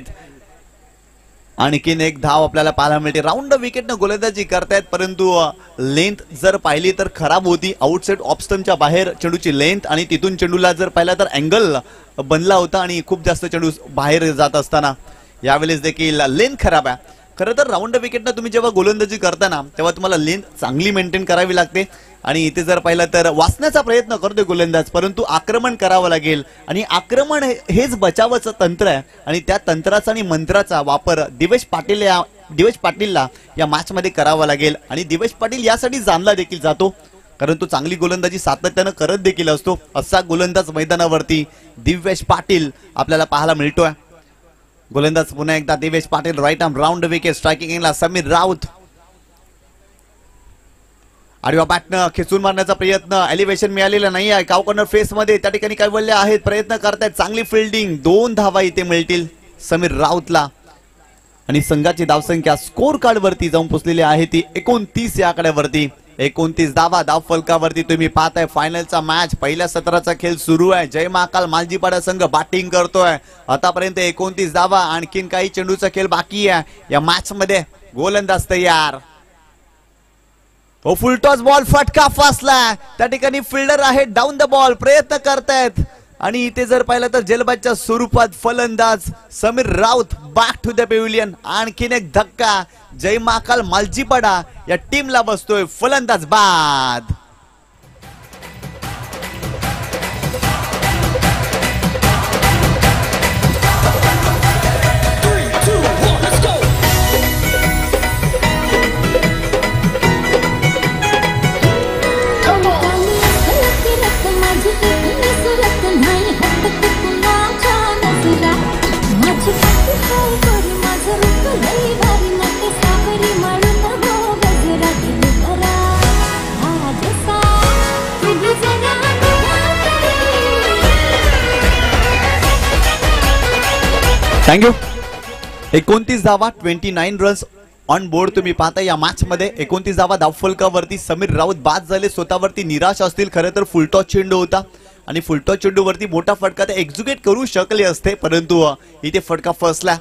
आणखीन एक धाव आपल्याला पाहायला मिळते. राऊंड विकेटनं गोलंदाजी करतायत, परंतु लेंथ जर पाहिली तर खराब होती. आउटसाइड ऑफ स्टंपच्या बाहेर चेंडूची लेंथ आणि तिथून चेंडूला जर पाहिला तर अँगल बनला होता आणि खूप जास्त चेंडू बाहेर जात असताना यावेळेस देखील लेंथ खराब आहे. खरं तर राऊंड विकेटनं तुम्ही जेव्हा गोलंदाजी करताना तेव्हा तुम्हाला लेंथ चांगली मेंटेन करावी लागते आणि इथे जर पाहिलं तर वाचण्याचा प्रयत्न करतोय गोलंदाज, परंतु आक्रमण करावं लागेल आणि आक्रमण हेच बचावाचं तंत्र आहे आणि त्या तंत्राचा आणि मंत्राचा वापर दिव्येश पाटीलला या मॅच मध्ये करावा लागेल. आणि दिव्येश पाटील यासाठी जाणला देखील जातो, कारण तो चांगली गोलंदाजी सातत्यानं करत देखील असतो. असा गोलंदाज मैदानावरती दिव्येश पाटील आपल्याला पाहायला मिळतोय. गोलंदाज पुन्हा एकदा Divyesh Patil. Right arm round wicket. स्ट्रायकिंगला समीर राऊत. आडव्या बॅटनं खेचून मारण्याचा प्रयत्न. एलिव्हेशन मिळालेलं नाही आहे. काव कॉर्नर फेस मध्ये त्या ठिकाणी काय वळले आहेत, प्रयत्न करतायत. चांगली फिल्डिंग. 2 धावा इथे मिळतील समीर राऊतला आणि संघाची धावसंख्या स्कोर कार्ड वरती जाऊन पोहोचलेली आहे ती 29 या आकड्यावरती. 29 धावा धाव फलकावरती तुम्ही पाहताय. फायनलचा मॅच, पहिल्या सत्राचा खेळ सुरू आहे. जय महाकाल मालजीपाडा संघ बॅटिंग करतोय. आतापर्यंत 29 धावा. आणखीन काही चेंडूचा खेळ बाकी आहे या मॅच मध्ये. गोलंदाज तयार. फुलटॉस बॉल, फटका फासला. त्या ठिकाणी फिल्डर आहे डाऊन द बॉल, प्रयत्न करतायत आणि इथे जर पाहिलं तर जलबादच्या स्वरूपात फलंदाज Sameer Raut back to the pavilion. आणखीन एक धक्का जय महाकाल मालजीपाडा या टीमला बसतोय. फलंदाज बाद. थँक्यू. 29 धावा, 29 रन्स ऑन बोर्ड तुम्ही पाहता या मॅच मध्ये. 29 धावा धावफलकावरती समीर राऊत बाद झाले. स्वतःवरती निराश असतील. खरं तर फुलटॉस चेंडू होता आणि फुलटॉस चेंडूवरती मोठा फटका ते एक्झिक्यूट करू शकले असते, परंतु इथे फटका फसला.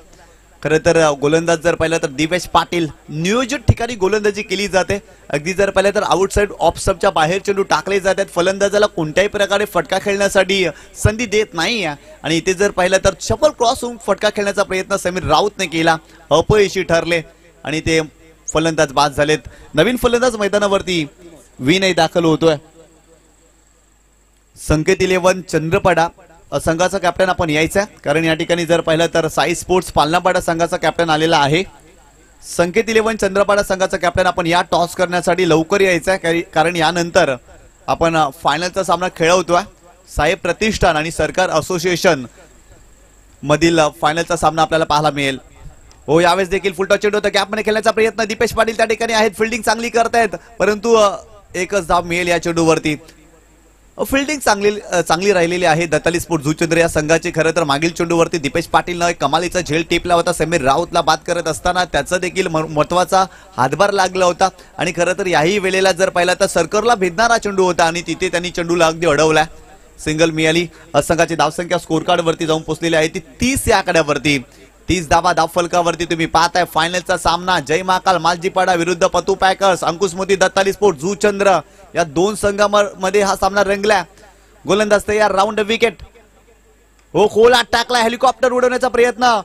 खरं तर गोलंदाज जर पाहिलं तर दिवेश पाटील नियोजित ठिकाणी गोलंदाजी केली जाते. अगदी जर पाहिलं तर आउटसाइड ऑफ स्टंपच्या बाहेर चेंडू टाकले जातात. फलंदाजाला कोणत्याही प्रकारे फटका खेळण्यासाठी संधी देत नाही. आणि इथे जर पाहिलं तर शफल क्रॉस होऊन फटका खेळण्याचा प्रयत्न समीर राऊतने केला, अपयशी ठरले आणि ते फलंदाज बाद झालेत. नवीन फलंदाज मैदानावरती विनय दाखल होतोय. संकेत 11 चंद्रपाडा संघाचा कॅप्टन आपण यायचा, कारण या ठिकाणी जर पाहिलं तर साई स्पोर्ट्स पालनापाडा संघाचा कॅप्टन आलेला आहे. संकेत 11 चंद्रपाडा संघाचा कॅप्टन आपण या टॉस करण्यासाठी लवकर यायचा, कारण यानंतर आपण फायनलचा सामना खेळवतोय. साहेब प्रतिष्ठान आणि सरकार असोसिएशन मधील फायनलचा सामना आपल्याला पाहायला मिळेल. हो, यावेळेस देखील फुल टॉस चेंडू होता, गॅपमध्ये खेळण्याचा प्रयत्न दीपेश पाटील त्या ठिकाणी आहेत. फिल्डिंग चांगली करतायत, परंतु एकच धाव मिळेल या चेंडूवरती. फिल्डिंग चांगली राहिलेली आहे दत्ताली स्पोर्ट जुचंद्र या संघाची. खरं तर मागील चेंडूवरती दीपेश पाटीलनं एक कमालीचा झेल टिपला होता. समीर राऊतला बाद करत असताना त्याचा देखील महत्वाचा हातभार लागला होता. आणि खरं तर याही वेळेला जर पाहिला तर सरकारला भेदणारा चेंडू होता आणि तिथे त्यांनी चेंडूला अगदी अडवला. सिंगल मिळाली. संघाची धावसंख्या स्कोर कार्ड वरती जाऊन पोहोचलेली आहे ती 30 या आकड्यावरती. 30 धावा धावफलकावरती तुम्ही पाहताय. फायनलचा सामना जय महाकाल मालजीपाडा विरुद्ध पतू पॅकर्स, अंकुश मोती दत्ताली स्पोर्ट जुचंद्र या दोन संघांमध्ये हा सामना रंगला. गोलंदाज तयार, राऊंड विकेट. हो, खोला टाकला, हेलिकॉप्टर उडवण्याचा प्रयत्न,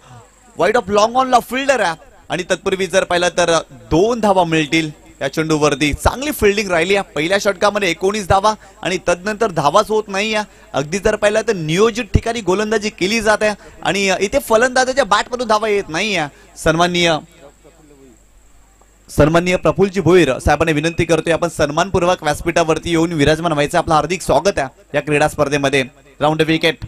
वाईड ऑफ लॉंग ऑन ला फिल्डर आहे. आणि तत्पूर्वी जर पाहिलं तर 2 धावा मिळतील या चेंडूवरती. चांगली फिल्डिंग राहिली. पहिल्या षटकामध्ये 19 धावा आणि तदनंतर धावाच होत नाही. अगदी जर पाहिलं तर नियोजित ठिकाणी गोलंदाजी केली जात आहे आणि इथे फलंदाजाच्या बॅटमधून धावा येत नाही. सन्माननीय प्रफुल्लजी भोईर साहेबांनी विनंती करतोय आपण सन्मानपूर्वक व्यासपीठावरती येऊन विराजमान व्हायचं. आपलं हार्दिक स्वागत आहे या क्रीडा स्पर्धेमध्ये. Round wicket.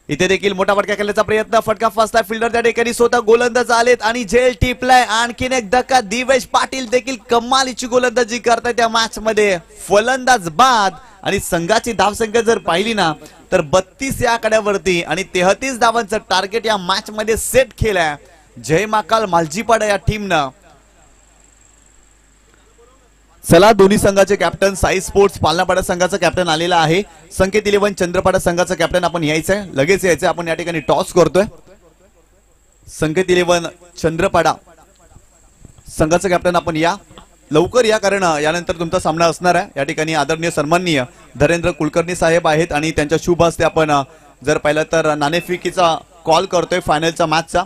इथे देखील मोठा फटका खेळण्याचा प्रयत्न, फटका फसला. फिल्डर त्या ठिकाणी स्वतः गोलंदाज आलेत आणि झेल टिपलाय. आणखीन एक धक्का. दिवेश पाटील देखील कमालीची गोलंदाजी करतायत त्या मॅच मध्ये. फलंदाज बाद आणि संघाची धावसंख्या जर पाहिली ना तर 32 या आकड्यावरती आणि 33 धावांचं टार्गेट या मॅच मध्ये सेट केलंय जय महाकाल मालजीपाडा या टीमनं. चला, दोन्ही संघाचे कॅप्टन साई स्पोर्ट्स पालनापाडा संघाचा कॅप्टन आलेला आहे. संकेत 11 चंद्रपाडा संघाचा कॅप्टन आपण यायचंय, लगेच यायचंय. आपण या ठिकाणी टॉस करतोय. संकेत 11 चंद्रपाडा संघाचा कॅप्टन आपण या, लवकर या, कारण यानंतर तुमचा सामना असणार आहे. या ठिकाणी आदरणीय सन्माननीय धरेंद्र कुलकर्णी साहेब आहेत आणि त्यांच्या शुभ हस्ते आपण जर पाहिलं तर नाणेफेकीचा कॉल करतोय फायनलचा मॅचचा.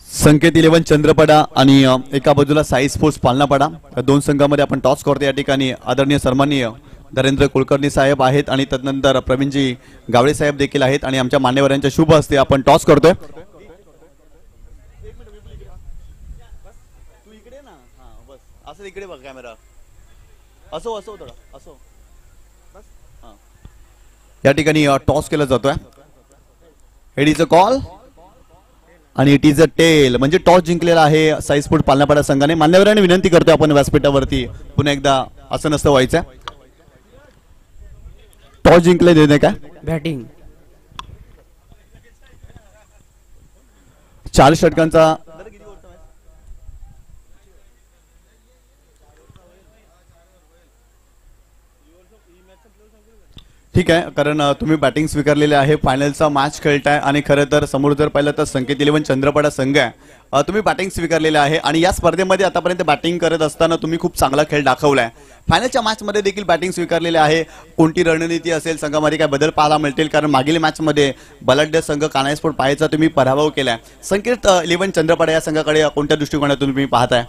संकेत 11 चंद्रपाडा आणि एका बाजूला साई स्पोर्ट्स पालनापाडा, दोन संघामध्ये आपण टॉस करतो. या ठिकाणी आदरणीय सन्माननीय धरेंद्र कुलकर्णी साहेब आहेत आणि तदनंतर प्रवीणजी गावडे साहेब देखील आहेत आणि आमच्या मान्यवरांच्या शुभ हस्ते आपण टॉस करतोय. असं इकडे बघ कॅमेरा, असो असो थोडा असो. या ठिकाणी टॉस केला जातोय. हेडीचं कॉल आणि इट इज अ टेल, म्हणजे टॉस जिंकलेला आहे साई स्पोर्ट पालनापाडा संघाने. मान्यवरांनी विनंती करतोय आपण व्यासपीठावरती पुन्हा एकदा असं नसतं व्हायचं. टॉस जिंकले देणे का बॅटिंग. 4 षटकांचा ठीक आहे, कारण तुम्ही बॅटिंग स्वीकारलेले आहे, फायनलचा मॅच खेळताय आणि खरं तर समोर जर पाहिलं तर संकेत 11 चंद्रपाडा संघ आहे. तुम्ही बॅटिंग स्वीकारलेले आहे आणि या स्पर्धेमध्ये आतापर्यंत बॅटिंग करत असताना तुम्ही खूप चांगला खेळ दाखवलाय. फायनलच्या मॅच मध्ये देखील बॅटिंग स्वीकारलेले आहे. कोणती रणनीती असेल, संघामध्ये काय बदल पाहायला मिळतील, कारण मागील मॅच मध्ये बलाढ्य संघ कानाई स्पोर्ट पाहायचा तुम्ही पराभव केलाय. संकेत 11 चंद्रपाडा या संघाकडे कोणत्या दृष्टिकोनातून तुम्ही पाहताय?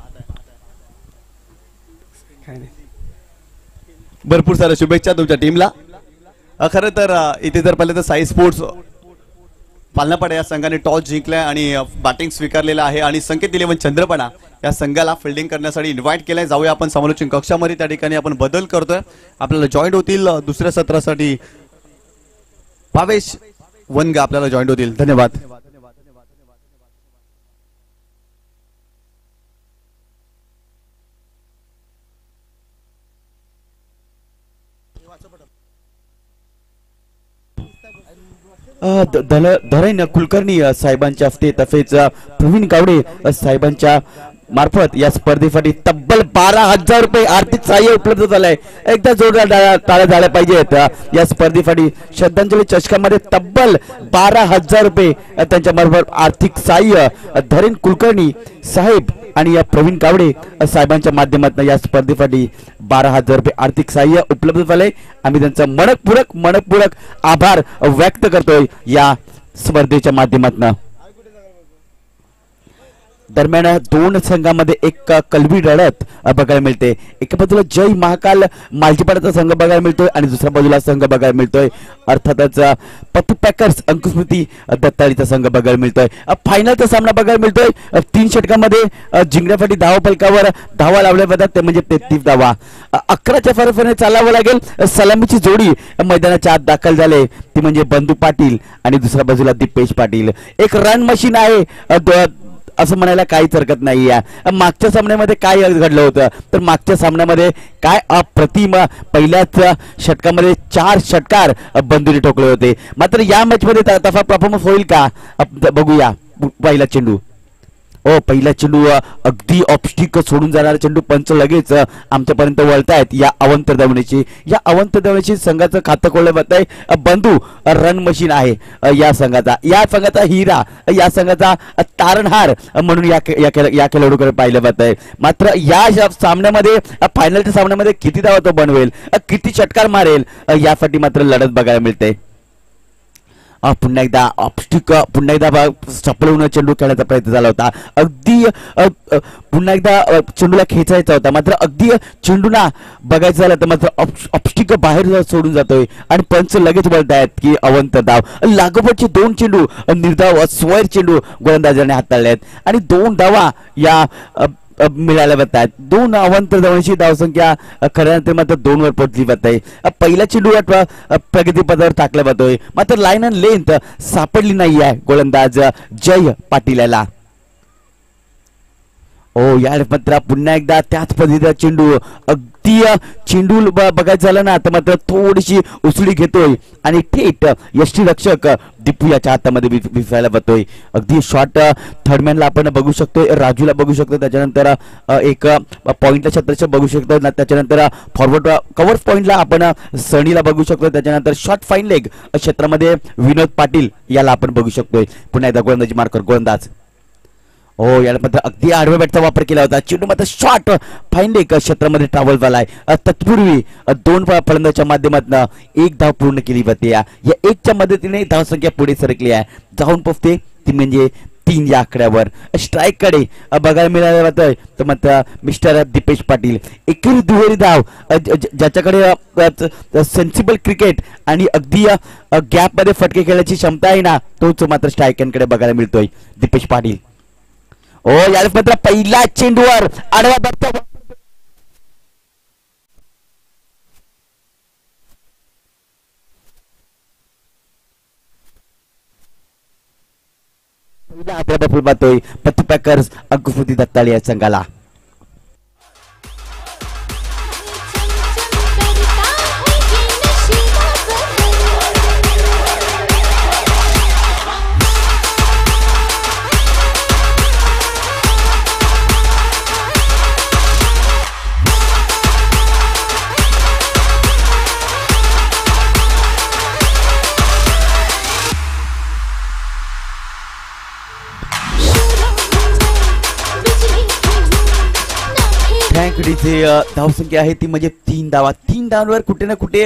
भरपूर साऱ्या शुभेच्छा तुमच्या टीमला. खरं तर इथे जर पाहिलं तर साई स्पोर्ट्स पालनापाडा या संघाने टॉस जिंकलाय आणि बॅटिंग स्वीकारलेला आहे आणि संकेत 11 चंद्रपाडा या संघाला फिल्डिंग करण्यासाठी इन्व्हाइट केलंय. जाऊया आपण समालोचन कक्षामध्ये, त्या ठिकाणी आपण बदल करतोय. आपल्याला जॉईंट होतील दुसऱ्या सत्रासाठी भावेश वनगा आपल्याला जॉईंट होतील. धन्यवाद. धरण कुलकर्णी साहेबांच्या हस्ते तसेच प्रवीण गावडे साहेबांच्या मार्फत या स्पर्धेसाठी तब्बल 12,000 रुपये आर्थिक सहाय्य उपलब्ध झालंय. एकदा जोरदार टाळ्या झाल्या पाहिजेत. या स्पर्धेसाठी श्रद्धांजली चषकामध्ये तब्बल 12,000 रुपये त्यांच्या मार्फत आर्थिक सहाय्य धरण कुलकर्णी साहेब आणि या प्रवीण गावडे साहेबांच्या माध्यमातून या स्पर्धेसाठी 12,000 रुपये आर्थिक सहाय्य उपलब्ध झाले. आम्ही त्यांचा मनपूर्वक आभार व्यक्त करतोय या स्पर्धेच्या माध्यमातून. दरम्यान दोन संघामध्ये एक कलबी लढत बघायला मिळते. एका बाजूला जय महाकाल मालजीपाडाचा संघ बघायला मिळतोय आणि दुसऱ्या बाजूला संघ बघायला मिळतोय अर्थातच पत्तू पॅकर्स अंकुस्मृती दत्ताळीचा संघ बघायला मिळतोय. फायनलचा सामना बघायला मिळतोय. 3 षटकांमध्ये जिंकण्यासाठी धावा फलकावर धावा लावल्या जातात ते म्हणजे 33 धावा. 11च्या फरकाने चालावं लागेल. सलामीची जोडी मैदानाच्या आत दाखल झाले ती म्हणजे बंधू पाटील आणि दुसऱ्या बाजूला दीपेश पाटील. एक रन मशीन आहे असं म्हणायला काहीच हरकत नाही. मागच्या सामन्यामध्ये काय घडलं होतं तर मागच्या सामन्यामध्ये काय अप्रतिम पहिल्याच षटकामध्ये 4 षटकार बंधूने ठोकले होते. मात्र या मॅच मध्ये तसा परफॉर्मन्स होईल का बघूया. पहिला चेंडू पहिला चेंडू अगदी ऑफस्टिक सोडून जाणारा चेंडू पंच लगेच आमच्यापर्यंत वळतायत. या अवंत दवणीची संघाचं खातं खोललं जात आहे. बंधू रन मशीन आहे या संघाचा हिरा, या संघाचा तारणहार म्हणून या खेळाडूकडे पाहिलं जात आहे. मात्र या सामन्यामध्ये फायनलच्या सामन्यामध्ये किती धावा तो बनवेल, किती षटकार मारेल यासाठी मात्र लढत बघायला मिळते. पुन्हा एकदा चपल होऊन चेंडू खेळण्याचा प्रयत्न झाला होता. अगदी पुन्हा एकदा चेंडूला खेचायचा होता मात्र अगदी चेंडूला बघायचं झालं तर मात्र ऑप्स्टिक बाहेर सोडून जातोय आणि पंच लगेच बोलतायत की अवंत धाव. लागोपाठचे 2 चेंडू निर्धाव स्वैर चेंडू गोलंदाजाने हाताळले आहेत आणि 2 धावा या मिळाल्या जात आहेत. 2 अवंत धावांची धावसंख्या खऱ्या मात्र 2 वर पोहोचली जात आहे. पहिला चेंडू प्रगतीपथावर टाकला जातोय मात्र लाईन अँड लेंथ सापडली नाही आहे गोलंदाज जय पाटील याला. या मात्र पुन्हा एकदा त्याच पद्धतीचा चेंडू अगदी चेंडू बघायचं झालं ना तर मात्र थोडीशी उसळी घेतोय आणि थेट यष्टीरक्षक दीपू याच्या हातामध्ये विसायला जातोय. अगदी शॉर्ट थर्डमॅनला आपण बघू शकतोय, राजूला बघू शकतो, त्याच्यानंतर एक पॉइंटला छत्रच्या बघू शकतो, त्याच्यानंतर फॉरवर्ड कव्हर पॉइंटला आपण सणीला बघू शकतो, त्याच्यानंतर शॉर्ट फाईन लेग क्षेत्रामध्ये विनोद पाटील याला आपण बघू शकतोय. पुन्हा एकदा गोलंदाजी मार्कर गोलंदाज याला मात्र अगदी आडव्या बॅटचा वापर केला होता. चेंडू मात्र शॉर्ट फाईन लेग क्षेत्रामध्ये ट्रॅव्हल झालाय. तत्पूर्वी 2 फलंदाजाच्या माध्यमातून 1 धाव पूर्ण केली जाते. या 1च्या मदतीने धावसंख्या पुढे सरकली आहे, जाऊन पोहोचते ती म्हणजे 3 या आकड्यावर. स्ट्राईक कडे बघायला मिळालं जातंय तर मात्र मिस्टर दीपेश पाटील एकेरी दुहेरी धाव ज्याच्याकडे सेन्सिबल क्रिकेट आणि अगदी गॅप मध्ये फटके खेळण्याची क्षमता आहे ना तोच मात्र स्ट्रायकांकडे बघायला मिळतोय दीपेश पाटील. याला मात्र पहिला चेंडूवर आडवा बॅटचा पहिला आडवा बॅट पाहतोय पत्तू पॅकर्स अंकुस्मृती दत्ताळे या संघाला. धावसंख्या आहे ती म्हणजे 3 धावा. 3 धावांवर कुठे ना कुठे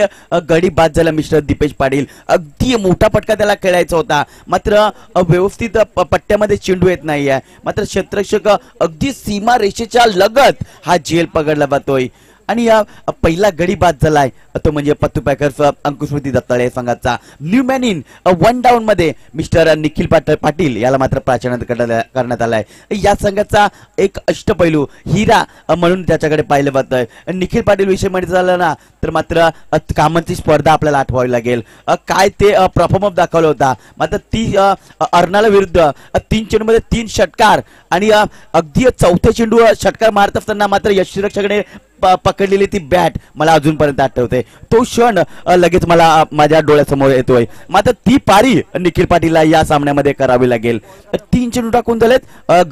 गडी बाद झाला मिस्टर दीपेश पाटील. अगदी मोठा फटका त्याला खेळायचा होता मात्र व्यवस्थित पट्ट्यामध्ये चेंडू येत नाही आहे. मात्र क्षेत्ररक्षक अगदी सीमा रेषेच्या लगत हा झेल पकडला जातोय आणि पहिला गडी बाद झालाय तो म्हणजे पत्तू पॅकर्स अंकुस्मृती दत्ताळे संघाचा. न्यू मॅन इन 1 डाऊन मध्ये मिस्टर निखिल पाटील याला मात्र प्राचार्य करण्यात आलाय. या संघाचा एक अष्टपैलू हिरा म्हणून त्याच्याकडे पाहिलं जातंय. निखिल पाटील विषय म्हणायचं झालं ना तर मात्र कामांची स्पर्धा आपल्याला आठवावी लागेल. काय ते परफॉर्मन्स दाखवला होता. मात्र ती अर्नाला विरुद्ध 3 चेंडूमध्ये 3 षटकार आणि अगदी 4थ्या चेंडू षटकार मारत असताना मात्र यष्टीरक्षकाने पकडलेली ती बॅट मला अजूनपर्यंत आठवते. तो क्षण लगेच मला माझ्या डोळ्यासमोर येतोय. मात्र ती पारी निखिल पाटीलला या सामन्यामध्ये करावी लागेल. 3 चेंडू टाकून झालेत,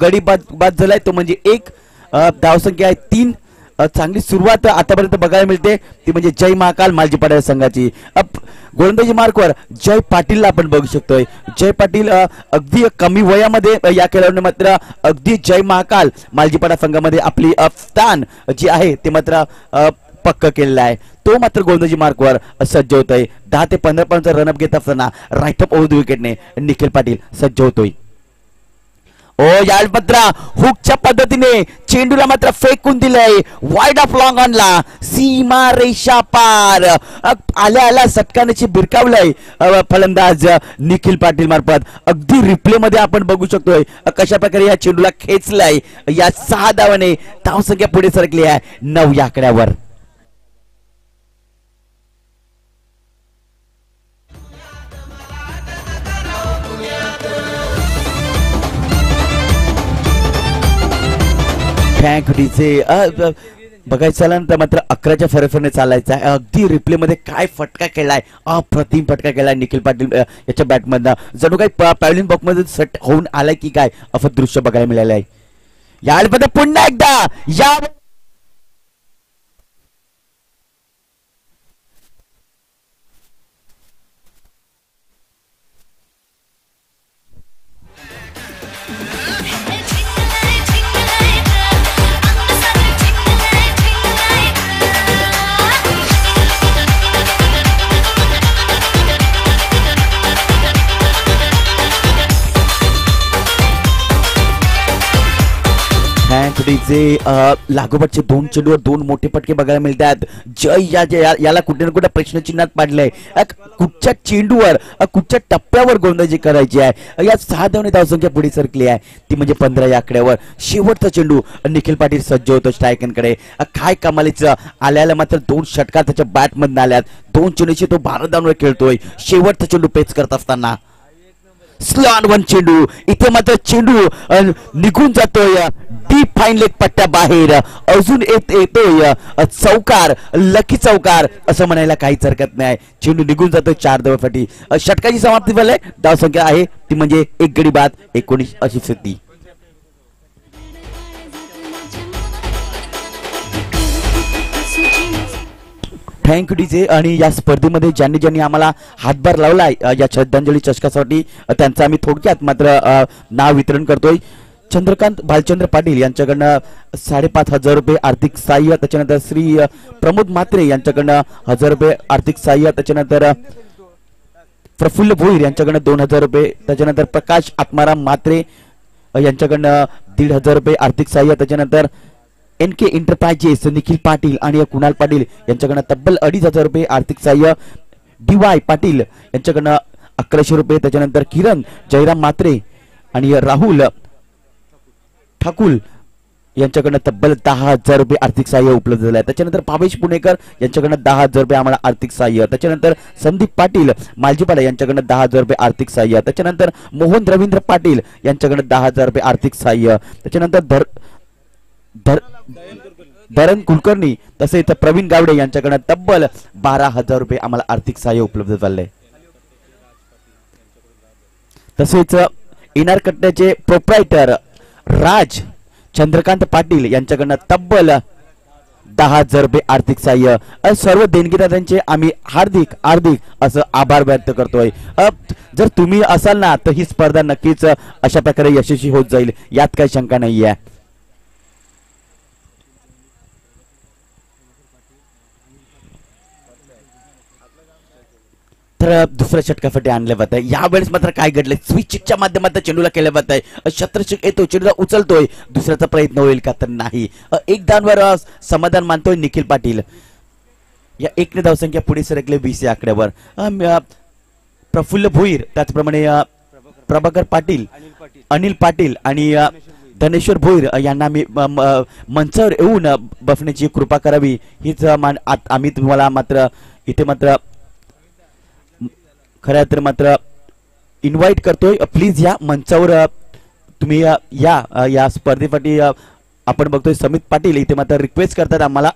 गडी बाद झालाय, तो म्हणजे 1 धावसंख्या आहे 3. चांगली सुरुवात आतापर्यंत बघायला मिळते ती म्हणजे जय महाकाल मालजीपाडा संघाची. गोलंदाजी मार्कवर जय पाटीलला आपण बघू शकतोय. जय पाटील अगदी कमी वयामध्ये या खेळाडूने मात्र अगदी जय महाकाल मालजीपाडा संघामध्ये आपली स्थान जी आहे ते मात्र पक्क केलेलं आहे. तो मात्र गोलंदाजी मार्कवर सज्ज होतोय. 10 ते 15 पॉईंटचा रनअप घेत असताना राईट अप ओव्हर द विकेटने निखिल पाटील सज्ज होतोय. ओ यार मात्र हुकच्या पद्धतीने चेंडूला मात्र फेकून दिलंय वाईड ऑफ लॉंग ऑनला, सीमा रेषा पार. आल्या आल्या सटकाण्याची भिरकावलंय फलंदाज निखिल पाटील मार्फत. अगदी रिप्ले मध्ये आपण बघू शकतोय कशा प्रकारे या चेंडूला खेचलाय. या 6 धावाने धावसंख्या पुढे सरकली आहे 9 या आकड्यावर. बघायचं झालं तर मात्र 11च्या फरफरने चालायचं आहे. अगदी रिप्ले मध्ये काय फटका केलाय, अप्रतिम फटका केलाय निखिल पाटील याच्या बॅटमधनं. जणू काही पॅव्हलिन बॉक्स मध्ये सेट होऊन आलाय की काय असं दृश्य बघायला मिळालं आहे. यामध्ये पुन्हा एकदा या लागोपाठचे 2 चेंडूवर 2 मोठे फटके बघायला मिळतात. जय याला कुठे ना कुठे प्रश्नचिन्हात पाडलंय. कुठच्या चेंडूवर कुठच्या टप्प्यावर गोलंदाजी करायची आहे. या 6 धावांनी धावसंख्या पुढे सरकली आहे ती म्हणजे 15 या आकड्यावर. शेवटचा चेंडू निखिल पाटील सज्ज होतो स्ट्रायकनकडे. काय कमालीचं आल्याला मात्र 2 षटकार त्याच्या बॅटमधून आल्यात. 2 चेंडूची तो 12 धावांवर खेळतोय. शेवटचा चेंडू पेच करत असताना स्लॉन 1 चेंडू इथे मात्र चेंडू निघून जातोय डीप फाईन लेग पट्ट्या बाहेर. अजून येतोय चौकार, लकी चौकार असं म्हणायला काहीच हरकत नाही. चेंडू निघून जातोय 4 धावांसाठी. षटकाची समाप्ती झाली. धावसंख्या आहे ती म्हणजे 1 गडी बाद 19 अशी स्थिती. Thank you DJ. आणि या स्पर्धेमध्ये ज्यांनी ज्यांनी आम्हाला हातभार लावलाय या श्रद्धांजली चषकासाठी त्यांचं आम्ही थोडक्यात मात्र नाव वितरण करतोय. चंद्रकांत भालचंद्र पाटील यांच्याकडनं 5,500 रुपये आर्थिक सहाय्य. त्याच्यानंतर श्री प्रमोद म्हात्रे यांच्याकडनं 1000 रुपये आर्थिक सहाय्य. त्याच्यानंतर प्रफुल्ल भोईर यांच्याकडनं 2000 रुपये. त्याच्यानंतर प्रकाश आत्माराम म्हात्रे यांच्याकडनं 1500 रुपये आर्थिक सहाय्य. त्याच्यानंतर NK एंटरप्राइजेस निखिल पाटील आणि कुणाल पाटील यांच्याकडनं तब्बल 2500 रुपये आर्थिक सहाय्य. DY पाटील यांच्याकडनं 1100 रुपये. त्याच्यानंतर किरण जयराम म्हात्रे आणि राहुल ठाकूर यांच्याकडनं तब्बल 10,000 रुपये आर्थिक सहाय्य उपलब्ध झालं आहे. त्याच्यानंतर भावेश पुणेकर यांच्याकडनं 10,000 रुपये आम्हाला आर्थिक सहाय्य. त्याच्यानंतर संदीप पाटील मालजीपाडा यांच्याकडनं 10,000 रुपये आर्थिक सहाय्य. त्याच्यानंतर मोहन रवींद्र पाटील यांच्याकडनं 10,000 रुपये आर्थिक सहाय्य. त्याच्यानंतर धरण कुलकर्णी तसेच प्रवीण गावडे यांच्याकडनं तब्बल 12,000 रुपये आम्हाला आर्थिक सहाय्य उपलब्ध झाले. तसेच इनार कट्ट्याचे प्रोप्रायटर राज चंद्रकांत पाटील यांच्याकडनं तब्बल 10,000 रुपये आर्थिक सहाय्य. सर्व देणगीदारांचे आम्ही हार्दिक असं आभार व्यक्त करतोय. जर तुम्ही असाल ना तर ही स्पर्धा नक्कीच अशा प्रकारे यशस्वी होत जाईल यात काही शंका नाहीये. तर दुसऱ्या षटकासाठी आणलं जात आहे. यावेळेस मात्र काय घडलंय, स्विचिकच्या माध्यमातून चेंडूला केलं जात आहे. शत्रक्षक येतो, चेंडूला उचलतोय, दुसऱ्याचा प्रयत्न होईल का तर नाही. 1 धावांवर समाधान मानतोय निखिल पाटील. या 1 ने धावसंख्या पुढे सरकले 20 या आकड्यावर. प्रफुल्ल भोईर त्याचप्रमाणे प्रभाकर पाटील, अनिल पाटील आणि धनेश्वर भोईर यांना मी मंचावर येऊन बसण्याची कृपा करावी हीच आम्ही तुम्हाला मात्र इथे मात्र खरं तर मात्र इन्व्हाइट करतोय. प्लीज या मंचावर तुम्ही या स्पर्धेसाठी. आपण बघतोय समित पाटील इथे मात्र रिक्वेस्ट करतात आम्हाला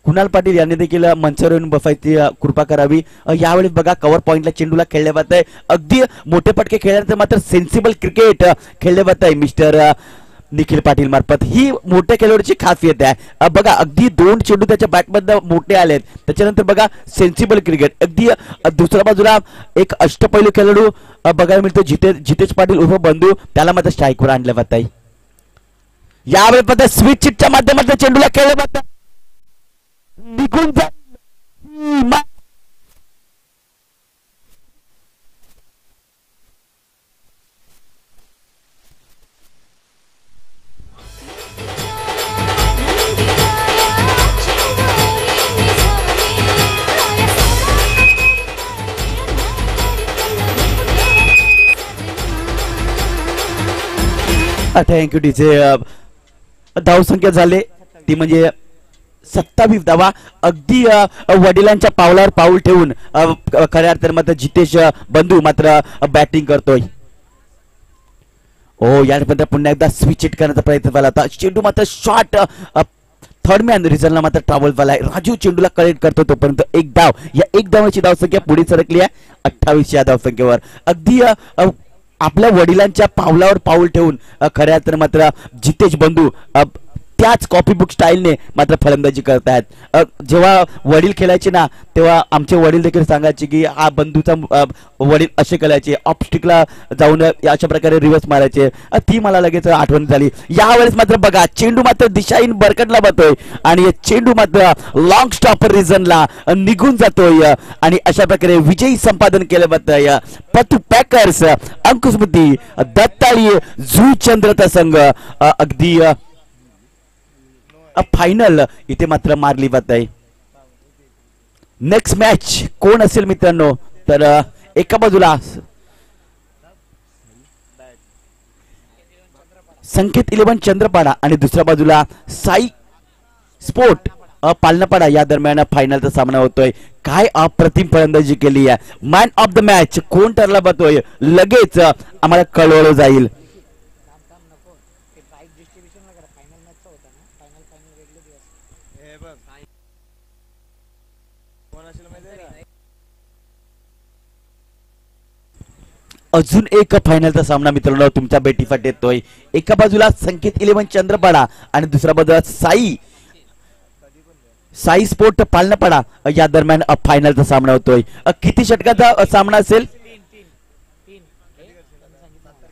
कुणाल पाटील यांनी देखील मंचावर येऊन बसायची कृपा करावी। यावेळी बघा कव्हर पॉइंटला चेंडूला खेळले जात आहे, अगदी मोठे पटके खेळल्यानंतर मात्र सेन्सिबल क्रिकेट खेळले जात आहे मिस्टर निखिल पाटील मार्फत। ही मोठ्या खेळाडूची खासियत आहे। बघा अगदी 2 चेंडू त्याच्या बॅटमध्ये मोठे आलेत, त्याच्यानंतर बघा सेन्सिबल क्रिकेट। अगदी दुसऱ्या बाजूला एक अष्टपैलू खेळाडू बघायला मिळतो जितेश पाटील उर्फ बंधू, त्याला मात्र स्ट्राईकवर आणलं जात आहे। यावेळी पद्धत स्विच चिटच्या माध्यमातून चेंडूला खेळले जातात, निघून थँक्यू डीजे। धावसंख्या झाले ती म्हणजे 27 धावा, अगदी वडिलांच्या पावलावर पाऊल ठेवून खऱ्या अर्थाने मात्र जितेश बंधू मात्र बॅटिंग करतोय। ओ यानंतर पुन्हा एकदा स्विच हिट करण्याचा प्रयत्न झाला होता, चेंडू मात्र शॉट थर्ड मॅन रिझल्टला मात्र ट्रॅव्हल झालाय। राजू चेंडूला कलेक्ट करतो तोपर्यंत एक धाव, या एक धावाची धावसंख्या पुढे सरकली आहे 28 या धावसंख्येवर। अगदी आपल्या वडिलांच्या पावलावर पाऊल ठेवून खऱ्या अर्थाने मात्र जितेश बंधू त्याच कॉपी बुक स्टाईलने मात्र फलंदाजी करतायत। जेव्हा वडील खेळायचे ना तेव्हा आमचे वडील देखील सांगायचे की हा बंधूचा वडील असे खेळायचे, ऑफस्टिकला जाऊन अशा प्रकारे रिव्हर्स मारायचे, ती मला लगेच आठवण झाली। यावेळेस मात्र बघा चेंडू मात्र दिशाहीन बरकटला जातोय आणि चेंडू मात्र लॉंग स्टॉपर रिझनला निघून जातोय आणि अशा प्रकारे विजयी संपादन केलं जातंय। पतू पॅकर्स अंकुशमुती दत्ताळी झू चंद्रचा संघ अगदी फायनल इथे मात्र मारली जात आहे। नेक्स्ट मॅच कोण असेल मित्रांनो, तर एका बाजूला संकेत 11 चंद्रपाडा आणि दुसऱ्या बाजूला साई स्पोर्ट पालनापाडा या दरम्यान फायनलचा सामना होतोय। काय अप्रतिम फलंदाजी केली आहे, मॅन ऑफ द मॅच कोण ठरला जातोय लगेच आम्हाला कळवलं जाईल। अजून एक फायनलचा सामना मित्रांनो तुमच्या भेटीसाठी येतोय। एका बाजूला संकेत 11 चंद्रपाडा आणि दुसऱ्या बाजूला साई स्पोर्ट पालनापाडा या दरम्यान फायनलचा सामना होतोय। किती षटकांचा सामना असेल,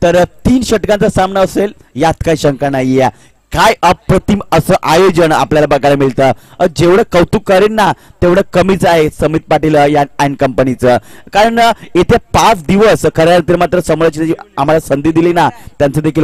तर 3 षटकांचा सामना असेल यात काही शंका नाहीये। काय अप्रतिम असं आयोजन आपल्याला बघायला मिळतं, जेवढं कौतुक करेन ना तेवढं कमीच आहे समित पाटील या अँड कंपनीचं। कारण येथे 5 दिवस खऱ्या अर्थाने मात्र समोरची आम्हाला संधी दिली ना त्यांचं देखील